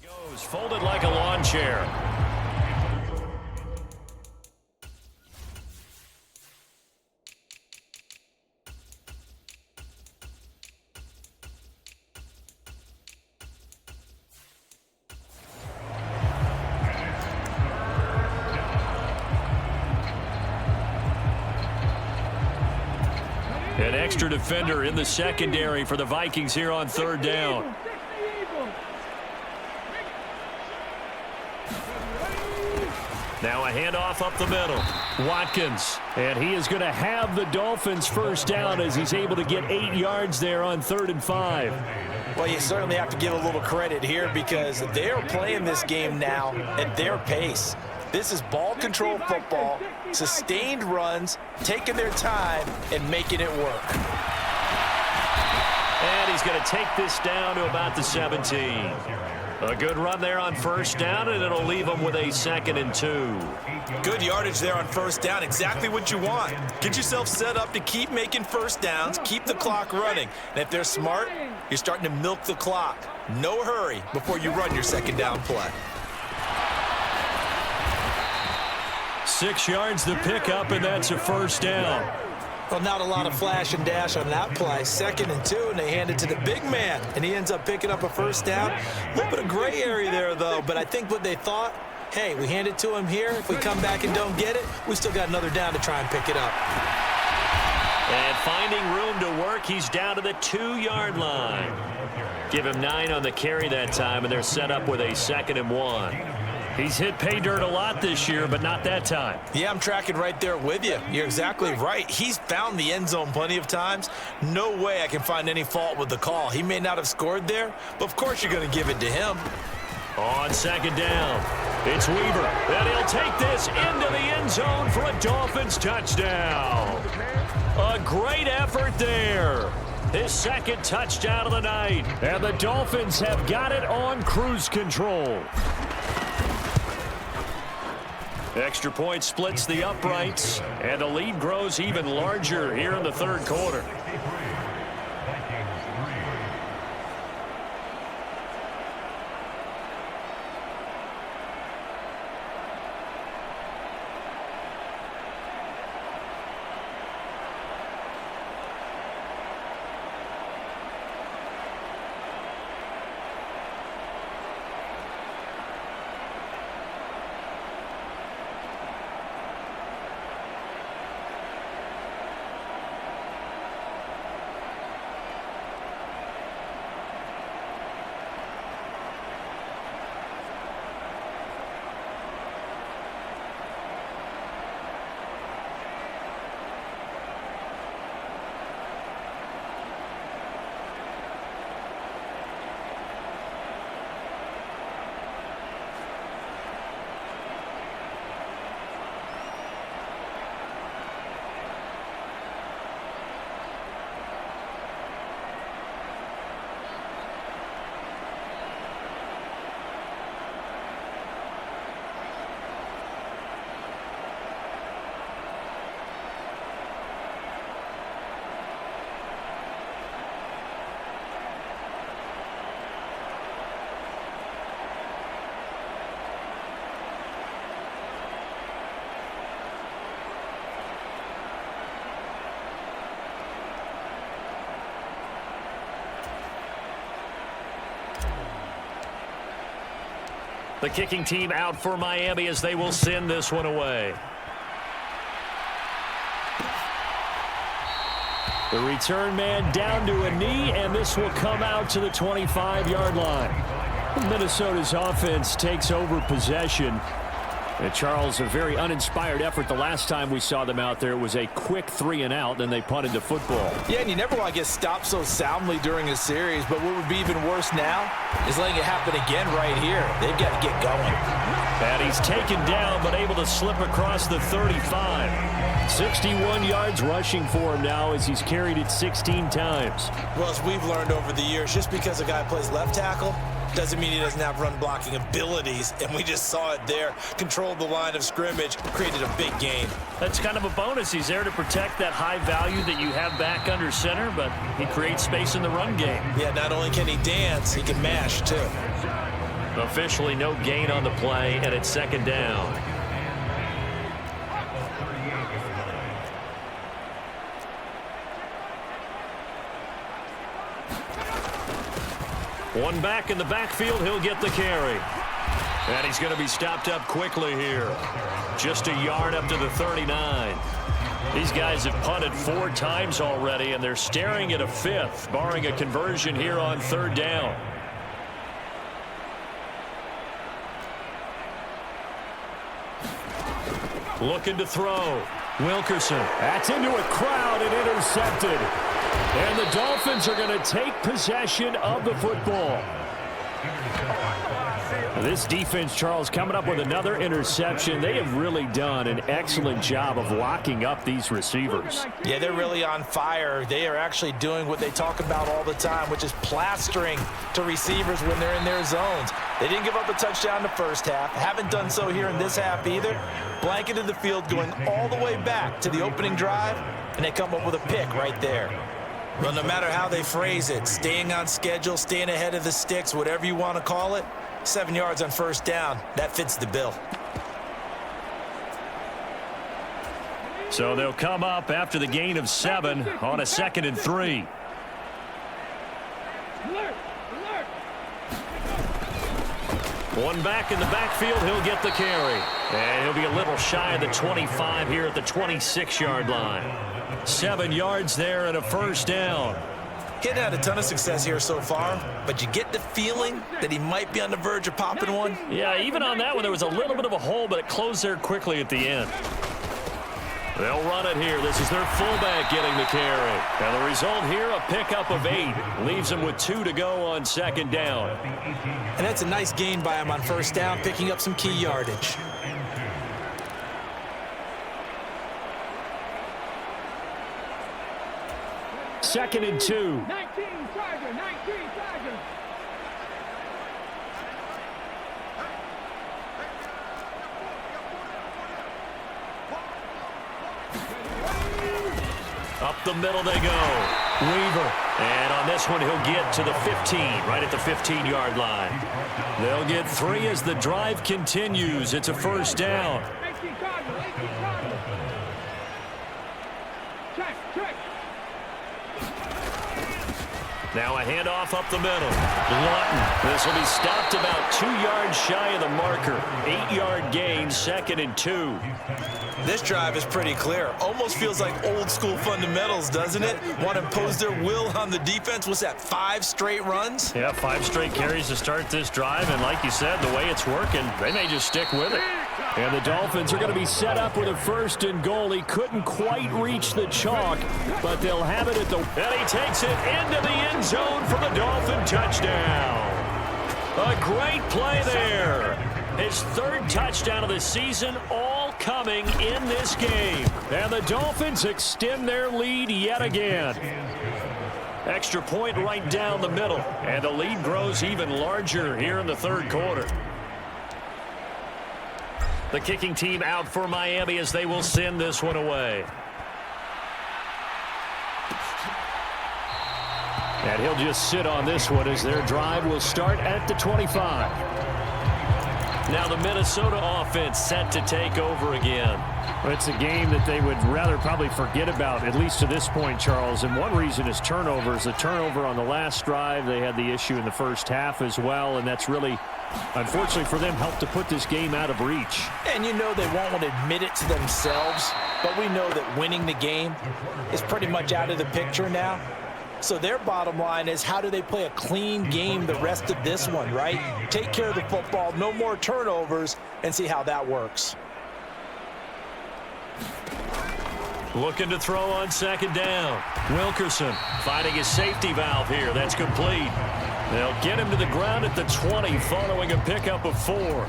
goes, folded like a lawn chair. An extra defender in the secondary for the Vikings here on 3rd down. Now a handoff up the middle. Watkins. And he is going to have the Dolphins first down as he's able to get 8 yards there on 3rd and 5. Well, you certainly have to give a little credit here because they're playing this game now at their pace. This is ball control football, sustained runs, taking their time, and making it work. And he's going to take this down to about the 17. A good run there on first down, and it'll leave them with a 2nd and 2. Good yardage there on first down. Exactly what you want. Get yourself set up to keep making first downs, keep the clock running. And if they're smart, you're starting to milk the clock. No hurry before you run your 2nd down play. 6 yards to pick up, and that's a first down. Well, not a lot of flash and dash on that play. 2nd and 2, and they hand it to the big man, and he ends up picking up a first down. A little bit of gray area there, though, but I think what they thought, hey, we hand it to him here. If we come back and don't get it, we still got another down to try and pick it up. And finding room to work, he's down to the 2-yard line. Give him 9 on the carry that time, and they're set up with a 2nd and 1. He's hit pay dirt a lot this year, but not that time. Yeah, I'm tracking right there with you. You're exactly right. He's found the end zone plenty of times. No way I can find any fault with the call. He may not have scored there, but of course you're going to give it to him. On 2nd down, it's Weaver, and he'll take this into the end zone for a Dolphins touchdown. A great effort there. His 2nd touchdown of the night. And the Dolphins have got it on cruise control. Extra point splits the uprights, and the lead grows even larger here in the 3rd quarter. The kicking team out for Miami as they will send this one away. The return man down to a knee, and this will come out to the 25-yard line. Minnesota's offense takes over possession. And Charles, a very uninspired effort the last time we saw them out there. It was a quick 3-and-out, then they punted the football. Yeah, and you never want to get stopped so soundly during a series, but what would be even worse now is letting it happen again right here. They've got to get going. And he's taken down, but able to slip across the 35. 61 yards rushing for him now as he's carried it 16 times. Well, as we've learned over the years, just because a guy plays left tackle doesn't mean he doesn't have run blocking abilities, and we just saw it there. Controlled the line of scrimmage, created a big gain. That's kind of a bonus. He's there to protect that high value that you have back under center, but he creates space in the run game. Yeah, not only can he dance, he can mash too. Officially no gain on the play, and it's second down. One back in the backfield, he'll get the carry. And he's going to be stopped up quickly here. Just a yard up to the 39. These guys have punted 4 times already, and they're staring at a 5th, barring a conversion here on 3rd down. Looking to throw. Wilkerson. That's into a crowd and intercepted. And the Dolphins are going to take possession of the football. This defense, Charles, coming up with another interception. They have really done an excellent job of locking up these receivers. Yeah, they're really on fire. They are actually doing what they talk about all the time, which is plastering to receivers when they're in their zones. They didn't give up a touchdown the first half. Haven't done so here in this half either. Blanketed the field going all the way back to the opening drive, and they come up with a pick right there. Well, no matter how they phrase it, staying on schedule, staying ahead of the sticks, whatever you want to call it, 7 yards on 1st down, that fits the bill. So they'll come up after the gain of 7 on a 2nd and 3. One back in the backfield, he'll get the carry. And he'll be a little shy of the 25 here at the 26-yard line. 7 yards there and a 1st down. He hadn't had a ton of success here so far, but you get the feeling that he might be on the verge of popping one. Yeah, even on that one, there was a little bit of a hole, but it closed there quickly at the end. They'll run it here. This is their fullback getting the carry. And the result here, a pickup of 8. Leaves them with 2 to go on 2nd down. And that's a nice gain by him on 1st down, picking up some key yardage. Second and 2. 19 Charger, 19 Charger. Up the middle they go. Weaver. And on this one, he'll get to the 15, right at the 15-yard line. They'll get 3 as the drive continues. It's a 1st down. 18 Charger, 18 Charger. Check, check. Now a handoff up the middle. Lawton. This will be stopped about 2 yards shy of the marker. 8-yard gain, 2nd and 2. This drive is pretty clear. Almost feels like old school fundamentals, doesn't it? Want to impose their will on the defense. What's that, 5 straight runs? Yeah, 5 straight carries to start this drive. And like you said, the way it's working, they may just stick with it. And the Dolphins are going to be set up with a 1st and goal. He couldn't quite reach the chalk, but they'll have it at the... And he takes it into the end zone for the Dolphin touchdown. A great play there. His 3rd touchdown of the season, all coming in this game. And the Dolphins extend their lead yet again. Extra point right down the middle. And the lead grows even larger here in the 3rd quarter. The kicking team out for Miami as they will send this one away. And he'll just sit on this one as their drive will start at the 25. Now the Minnesota offense set to take over again. Well, it's a game that they would rather probably forget about, at least to this point, Charles. And one reason is turnovers. The turnover on the last drive, they had the issue in the first half as well, and that's really, unfortunately for them, helped to put this game out of reach. And you know they won't want to admit it to themselves, but we know that winning the game is pretty much out of the picture now. So their bottom line is, how do they play a clean game the rest of this one, right? Take care of the football, no more turnovers, and see how that works. Looking to throw on second down. Wilkerson finding his safety valve here. That's complete. They'll get him to the ground at the 20 following a pickup of 4.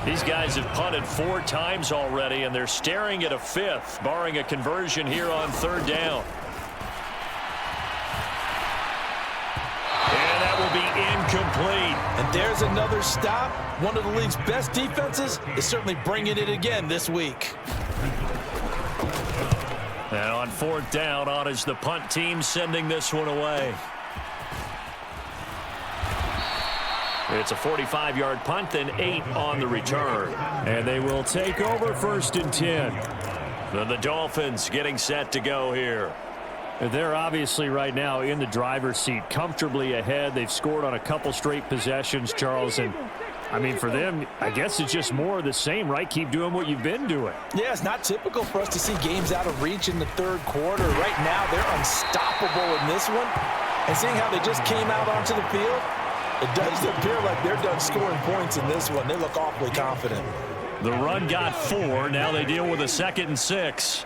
These guys have punted 4 times already, and they're staring at a 5th, barring a conversion here on third down. And that will be incomplete. And there's another stop. One of the league's best defenses is certainly bringing it again this week. And on fourth down, on is the punt team sending this one away. It's a 45-yard punt, then 8 on the return. And they will take over 1st and 10. Then the Dolphins getting set to go here. They're obviously right now in the driver's seat, comfortably ahead. They've scored on a couple straight possessions, Charles. And, I mean, for them, I guess it's just more of the same, right? Keep doing what you've been doing. Yeah, it's not typical for us to see games out of reach in the third quarter. Right now, they're unstoppable in this one. And seeing how they just came out onto the field, it does appear like they're done scoring points in this one. They look awfully confident. The run got 4. Now they deal with a 2nd and 6.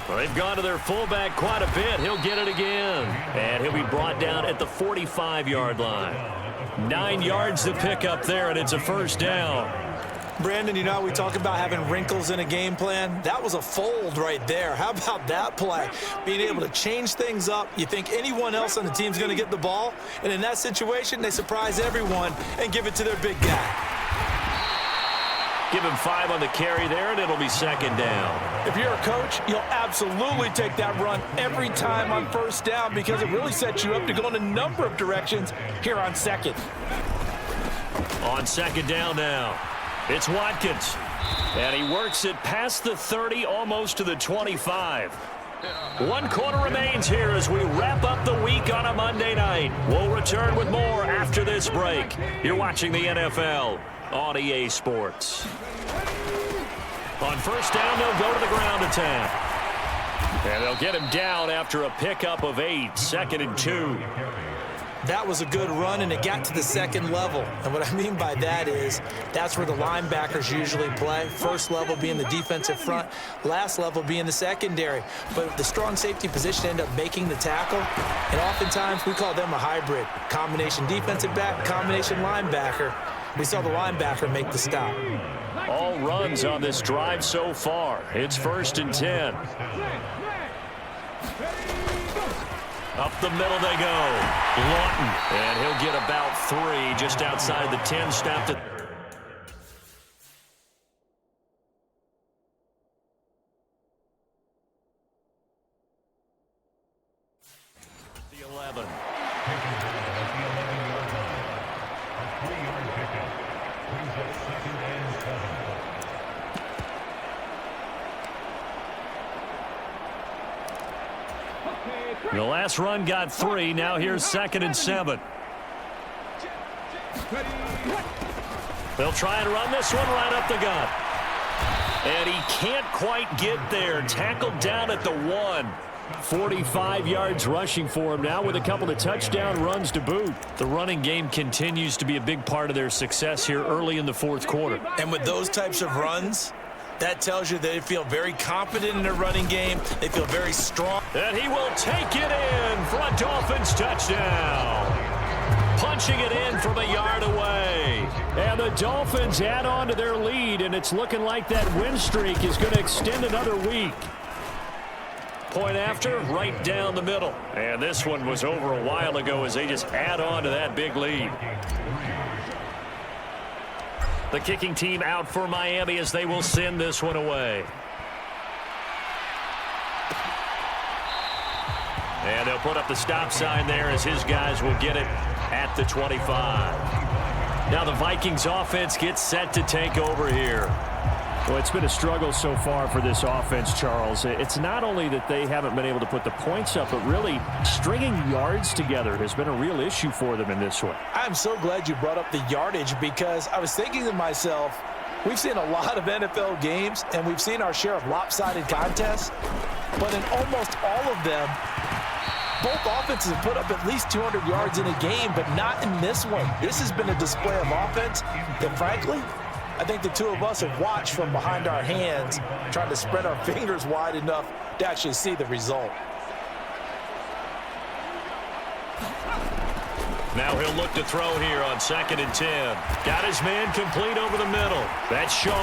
Well, they've gone to their fullback quite a bit. He'll get it again. And he'll be brought down at the 45-yard line. 9 yards to pick up there, and it's a 1st down. Brandon, you know, we talk about having wrinkles in a game plan. That was a fold right there. How about that play? Being able to change things up. You think anyone else on the team's going to get the ball, and in that situation, they surprise everyone and give it to their big guy. Give him 5 on the carry there, and it'll be 2nd down. If you're a coach, you'll absolutely take that run every time on 1st down because it really sets you up to go in a number of directions here on 2nd. On 2nd down now, it's Watkins. And he works it past the 30, almost to the 25. 1 quarter remains here as we wrap up the week on a Monday night. We'll return with more after this break. You're watching the NFL on EA Sports. On 1st down, they'll go to the ground attack. And they'll get him down after a pickup of 8, 2nd and 2. That was a good run, and it got to the 2nd level. And what I mean by that is that's where the linebackers usually play. First level being the defensive front, last level being the secondary. But the strong safety position ended up making the tackle, and oftentimes we call them a hybrid. Combination defensive back, combination linebacker. We saw the linebacker make the stop. All runs on this drive so far. It's 1st and 10. Up the middle they go. Lawton. And he'll get about 3 just outside the 10. Snapped it. The 11. The last run got 3. Now here's 2nd and 7. They'll try and run this one right up the gut. And he can't quite get there. Tackled down at the 1. 45 yards rushing for him now with a couple of touchdown runs to boot. The running game continues to be a big part of their success here early in the 4th quarter. And with those types of runs, that tells you they feel very confident in their running game. They feel very strong. And he will take it in for a Dolphins touchdown. Punching it in from a yard away. And the Dolphins add on to their lead, and it's looking like that win streak is going to extend another week. Point after, right down the middle. And this one was over a while ago as they just add on to that big lead. The kicking team out for Miami as they will send this one away. And they'll put up the stop sign there as his guys will get it at the 25. Now the Vikings offense gets set to take over here. Well, it's been a struggle so far for this offense, Charles. It's not only that they haven't been able to put the points up, but really stringing yards together has been a real issue for them in this one. I'm so glad you brought up the yardage because I was thinking to myself, we've seen a lot of NFL games and we've seen our share of lopsided contests, but in almost all of them, both offenses have put up at least 200 yards in a game, but not in this one. This has been a display of offense that, frankly, I think the two of us have watched from behind our hands, trying to spread our fingers wide enough to actually see the result. Now he'll look to throw here on 2nd and 10. Got his man complete over the middle. That's Shaw.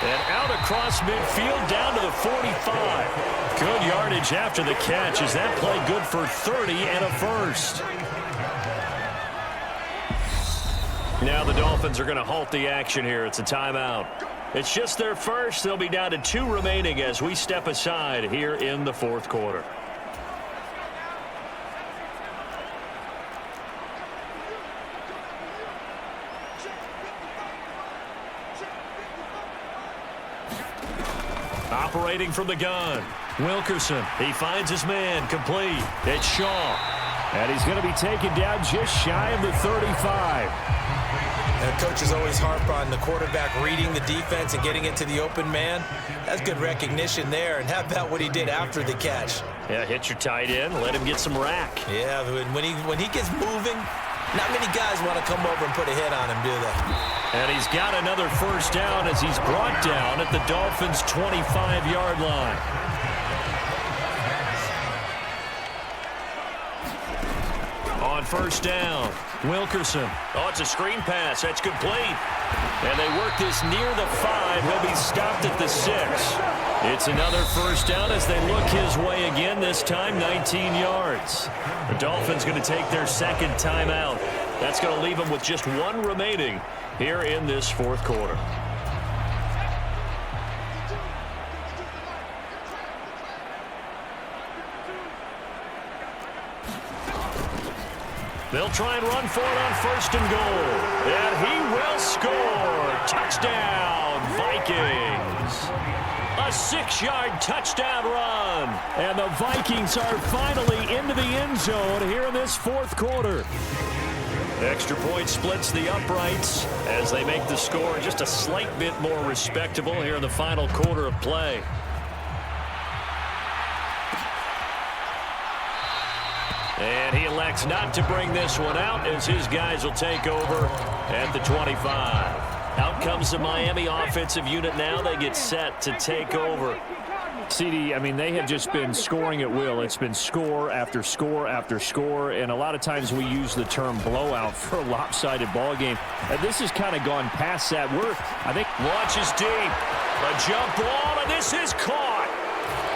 And out across midfield down to the 45. Good yardage after the catch. Is that play good for 30 and a first? Now the Dolphins are going to halt the action here. It's a timeout. It's just their first. They'll be down to 2 remaining as we step aside here in the 4th quarter. Operating from the gun, Wilkerson. He finds his man complete. It's Shaw. And he's going to be taken down just shy of the 35. And coaches always harp on the quarterback reading the defense and getting it to the open man. That's good recognition there. And how about what he did after the catch? Yeah, hit your tight end. Let him get some rack. Yeah, when he gets moving, not many guys want to come over and put a hit on him, do they? And he's got another first down as he's brought down at the Dolphins' 25-yard line. On first down, Wilkerson. Oh, it's a screen pass. That's complete. And they work this near the 5. He'll be stopped at the 6. It's another first down as they look his way again, this time 19 yards. The Dolphins going to take their 2nd timeout. That's going to leave them with just 1 remaining here in this 4th quarter. They'll try and run for it on 1st and goal. And he will score. Touchdown, Vikings. A 6-yard touchdown run. And the Vikings are finally into the end zone here in this 4th quarter. Extra point splits the uprights as they make the score just a slight bit more respectable here in the final quarter of play. And he elects not to bring this one out as his guys will take over at the 25. Out comes the Miami offensive unit now. They get set to take over. CD, I mean, they have just been scoring at will. It's been score after score after score, and a lot of times we use the term blowout for a lopsided ball game. And this has kind of gone past that. I think, launches deep. A jump ball, and this is caught.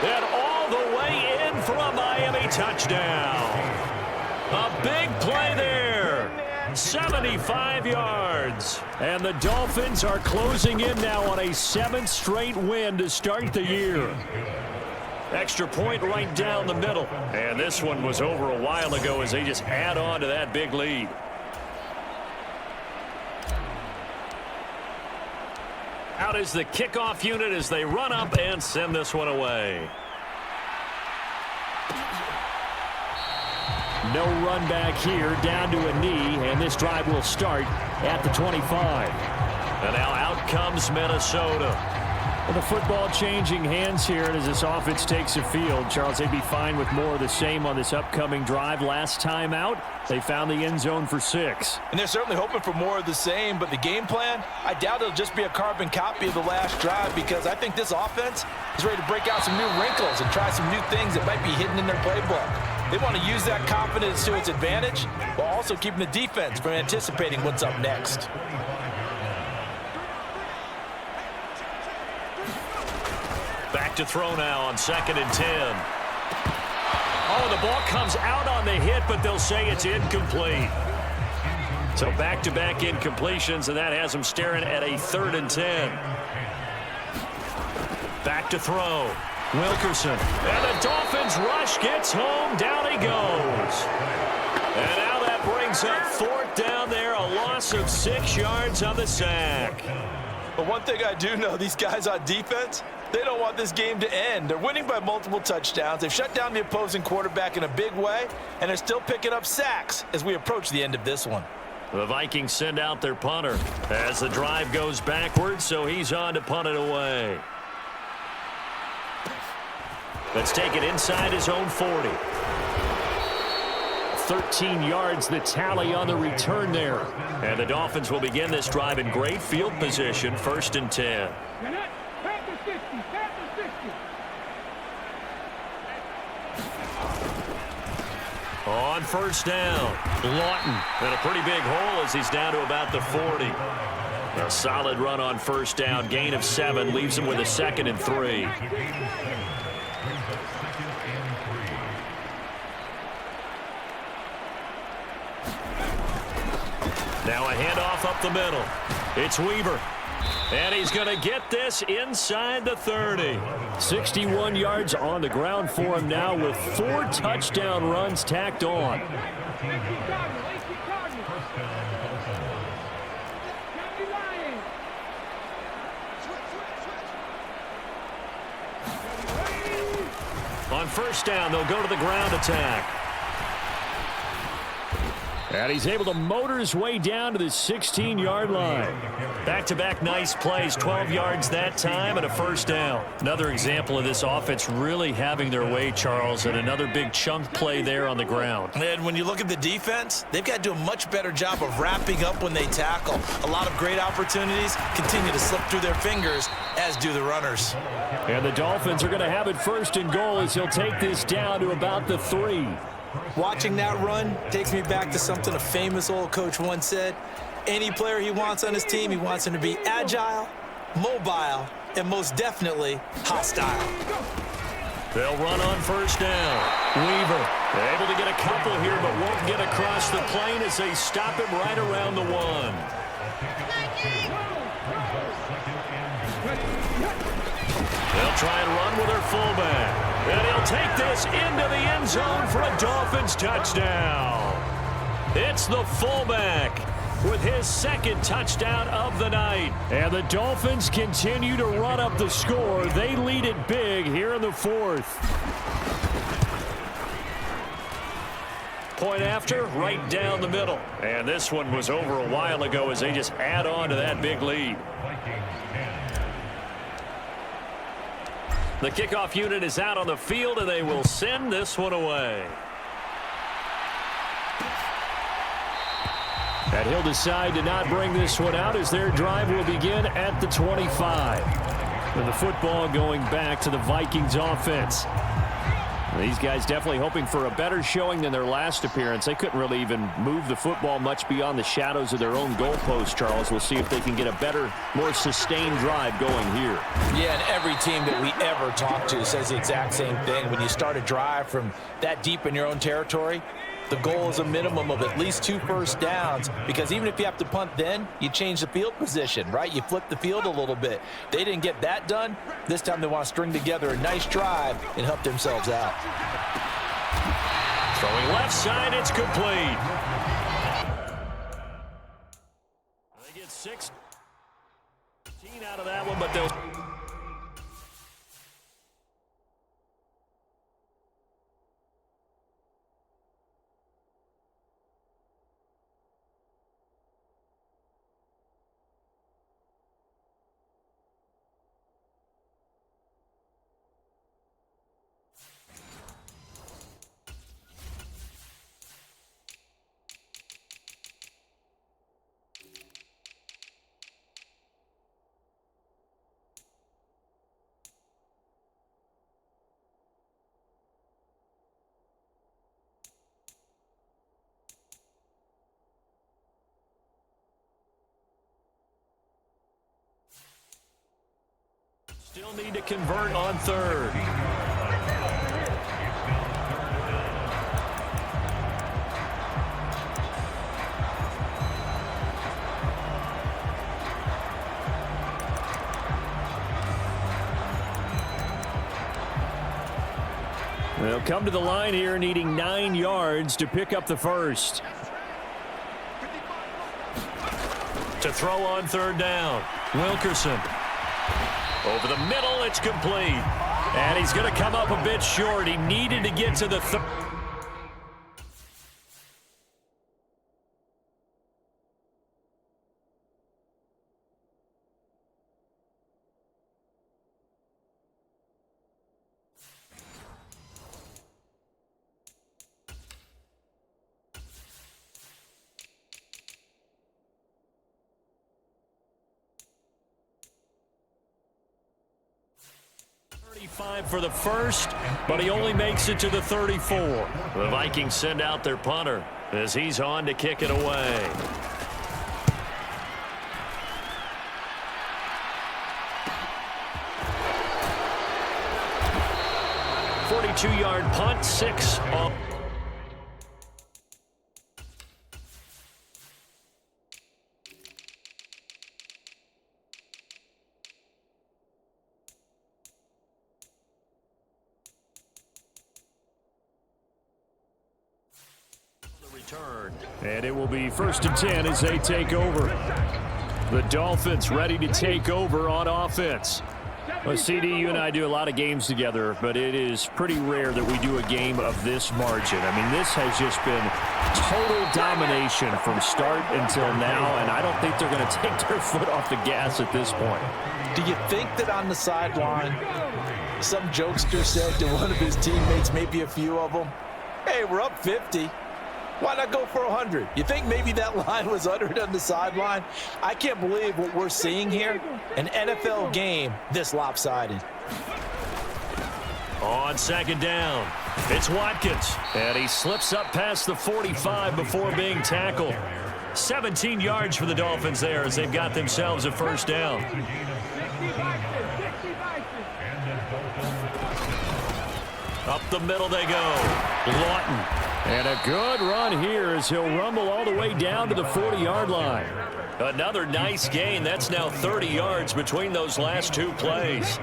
And all the way in for a Miami touchdown. A big play there. 75 yards. And the Dolphins are closing in now on a 7th straight win to start the year. Extra point right down the middle. And this one was over a while ago as they just add on to that big lead. Out is the kickoff unit as they run up and send this one away. No run back here, down to a knee, and this drive will start at the 25. And now out comes Minnesota. Well, the football changing hands here, and as this offense takes the field, Charles, they'd be fine with more of the same on this upcoming drive. Last time out, they found the end zone for 6. And they're certainly hoping for more of the same, but the game plan, I doubt it'll just be a carbon copy of the last drive because I think this offense is ready to break out some new wrinkles and try some new things that might be hidden in their playbook. They want to use that confidence to its advantage while also keeping the defense from anticipating what's up next. Back to throw now on 2nd and 10. Oh, the ball comes out on the hit, but they'll say it's incomplete. So back-to-back incompletions, and that has them staring at a 3rd and 10. Back to throw. Wilkerson. And the Dolphins rush gets home. Down he goes. And now that brings up fourth down there, a loss of 6 yards on the sack. But one thing I do know, these guys on defense, they don't want this game to end. They're winning by multiple touchdowns. They've shut down the opposing quarterback in a big way, and they're still picking up sacks as we approach the end of this one. The Vikings send out their punter as the drive goes backwards, so he's on to punt it away. Let's take it inside his own 40. 13 yards, the tally on the return there. And the Dolphins will begin this drive in great field position, 1st and 10. On 1st down, Lawton in a pretty big hole as he's down to about the 40. A solid run on 1st down, gain of 7, leaves him with a 2nd and 3. Now a handoff up the middle. It's Weaver. And he's going to get this inside the 30. 61 yards on the ground for him now with 4 touchdown runs tacked on. On 1st down, they'll go to the ground attack. And he's able to motor his way down to the 16-yard line. Back-to-back nice plays, 12 yards that time and a 1st down. Another example of this offense really having their way, Charles, and another big chunk play there on the ground. And when you look at the defense, they've got to do a much better job of wrapping up when they tackle. A lot of great opportunities continue to slip through their fingers, as do the runners. And the Dolphins are going to have it 1st and goal as he'll take this down to about the 3. Watching that run takes me back to something a famous old coach once said. Any player he wants on his team, he wants him to be agile, mobile, and most definitely hostile. They'll run on 1st down. Weaver able to get a couple here, but won't get across the plane as they stop him right around the 1. They'll try and run with their fullback. And he'll take this into the end zone for a Dolphins touchdown. It's the fullback with his 2nd touchdown of the night. And the Dolphins continue to run up the score. They lead it big here in the 4th. Point after, right down the middle. And this one was over a while ago as they just add on to that big lead. The kickoff unit is out on the field, and they will send this one away. And he'll decide to not bring this one out as their drive will begin at the 25. And the football going back to the Vikings offense. These guys definitely hoping for a better showing than their last appearance. They couldn't really even move the football much beyond the shadows of their own goalpost, Charles. We'll see if they can get a better, more sustained drive going here. Yeah, and every team that we ever talk to says the exact same thing. When you start a drive from that deep in your own territory, the goal is a minimum of at least 2 first downs, because even if you have to punt then, you change the field position, right? You flip the field a little bit. They didn't get that done. This time they want to string together a nice drive and help themselves out. Throwing left side, it's complete. They get 16 out of that one, but they'll... Still need to convert on 3rd. They'll come to the line here needing 9 yards to pick up the 1st. to throw on third down. Wilkerson. Over the middle, it's complete. And he's going to come up a bit short. He needed to get to the 35 for the first, but he only makes it to the 34. The Vikings send out their punter as he's on to kick it away. .42-yard punt, 6 off. And it will be 1st and 10 as they take over. The Dolphins ready to take over on offense. Well, CD, you and I do a lot of games together, but it is pretty rare that we do a game of this margin. I mean, this has just been total domination from start until now, and I don't think they're going to take their foot off the gas at this point. Do you think that on the sideline, some jokester said to one of his teammates, maybe a few of them, hey, we're up 50. Why not go for 100? You think maybe that line was uttered on the sideline? I can't believe what we're seeing here. An NFL game this lopsided. On 2nd down, it's Watkins. And he slips up past the 45 before being tackled. 17 yards for the Dolphins there as they've got themselves a 1st down. Up the middle they go. Lawton. And a good run here as he'll rumble all the way down to the 40-yard line. Another nice gain. That's now 30 yards between those last two plays.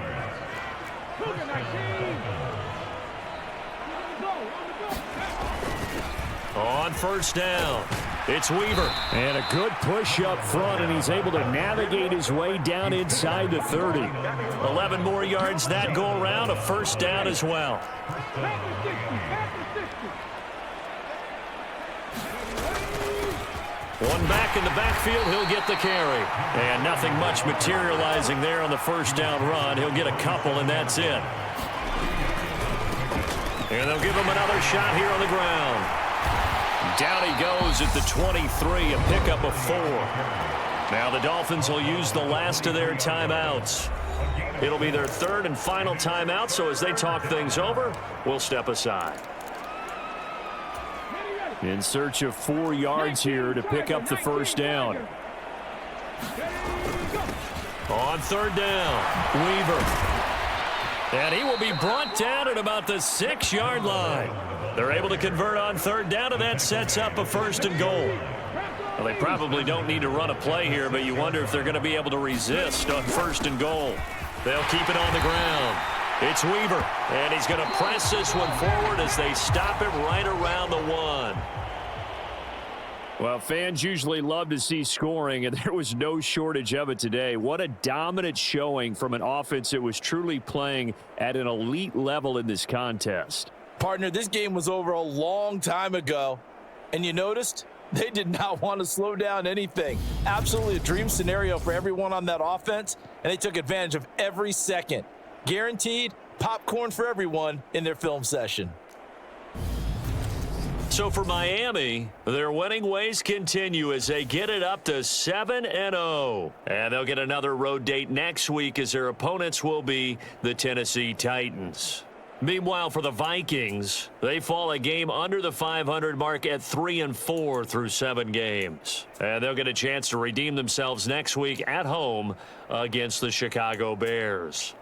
On 1st down, it's Weaver. And a good push up front, and he's able to navigate his way down inside the 30. 11 more yards that go around, a 1st down as well. One back in the backfield, he'll get the carry. And nothing much materializing there on the 1st down run. He'll get a couple, and that's it. And they'll give him another shot here on the ground. Down he goes at the 23, a pickup of 4. Now the Dolphins will use the last of their timeouts. It'll be their 3rd and final timeout, so as they talk things over, we'll step aside. In search of 4 yards here to pick up the 1st down. On 3rd down, Weaver. And he will be brought down at about the 6-yard line. They're able to convert on 3rd down, and that sets up a 1st and goal. Well, they probably don't need to run a play here, but you wonder if they're going to be able to resist on 1st and goal. They'll keep it on the ground. It's Weaver, and he's going to press this one forward as they stop it right around the 1. Well, fans usually love to see scoring, and there was no shortage of it today. What a dominant showing from an offense that was truly playing at an elite level in this contest. Partner, this game was over a long time ago, and you noticed they did not want to slow down anything. Absolutely a dream scenario for everyone on that offense, and they took advantage of every second. Guaranteed popcorn for everyone in their film session. So for Miami, their winning ways continue as they get it up to 7-0. And they'll get another road date next week as their opponents will be the Tennessee Titans. Meanwhile, for the Vikings, they fall a game under the 500 mark at 3-4 through 7 games. And they'll get a chance to redeem themselves next week at home against the Chicago Bears.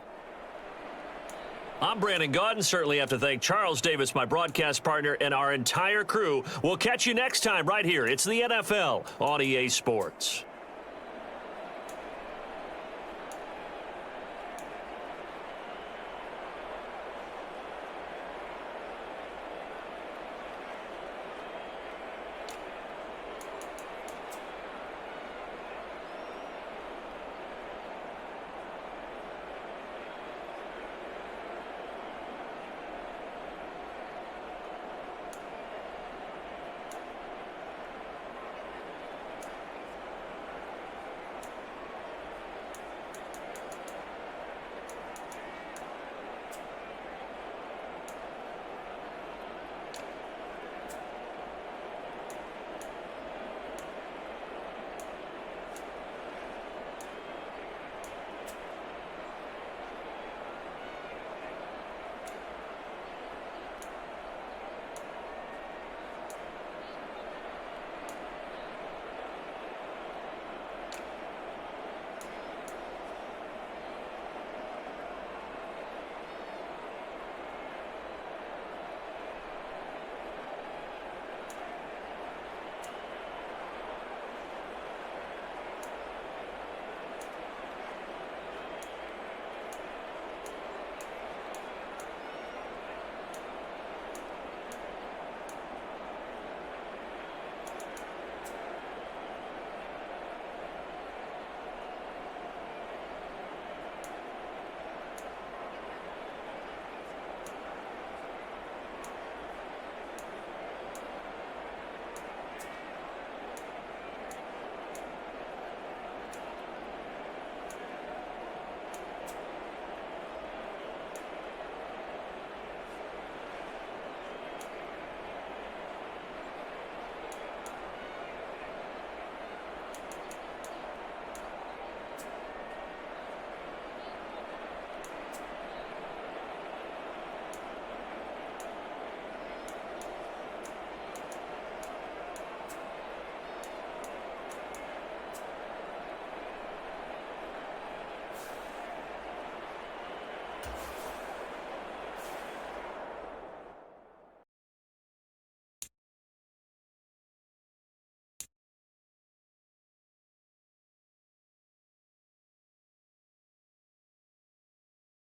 I'm Brandon Gaudin. Certainly have to thank Charles Davis, my broadcast partner, and our entire crew. We'll catch you next time right here. It's the NFL on EA Sports.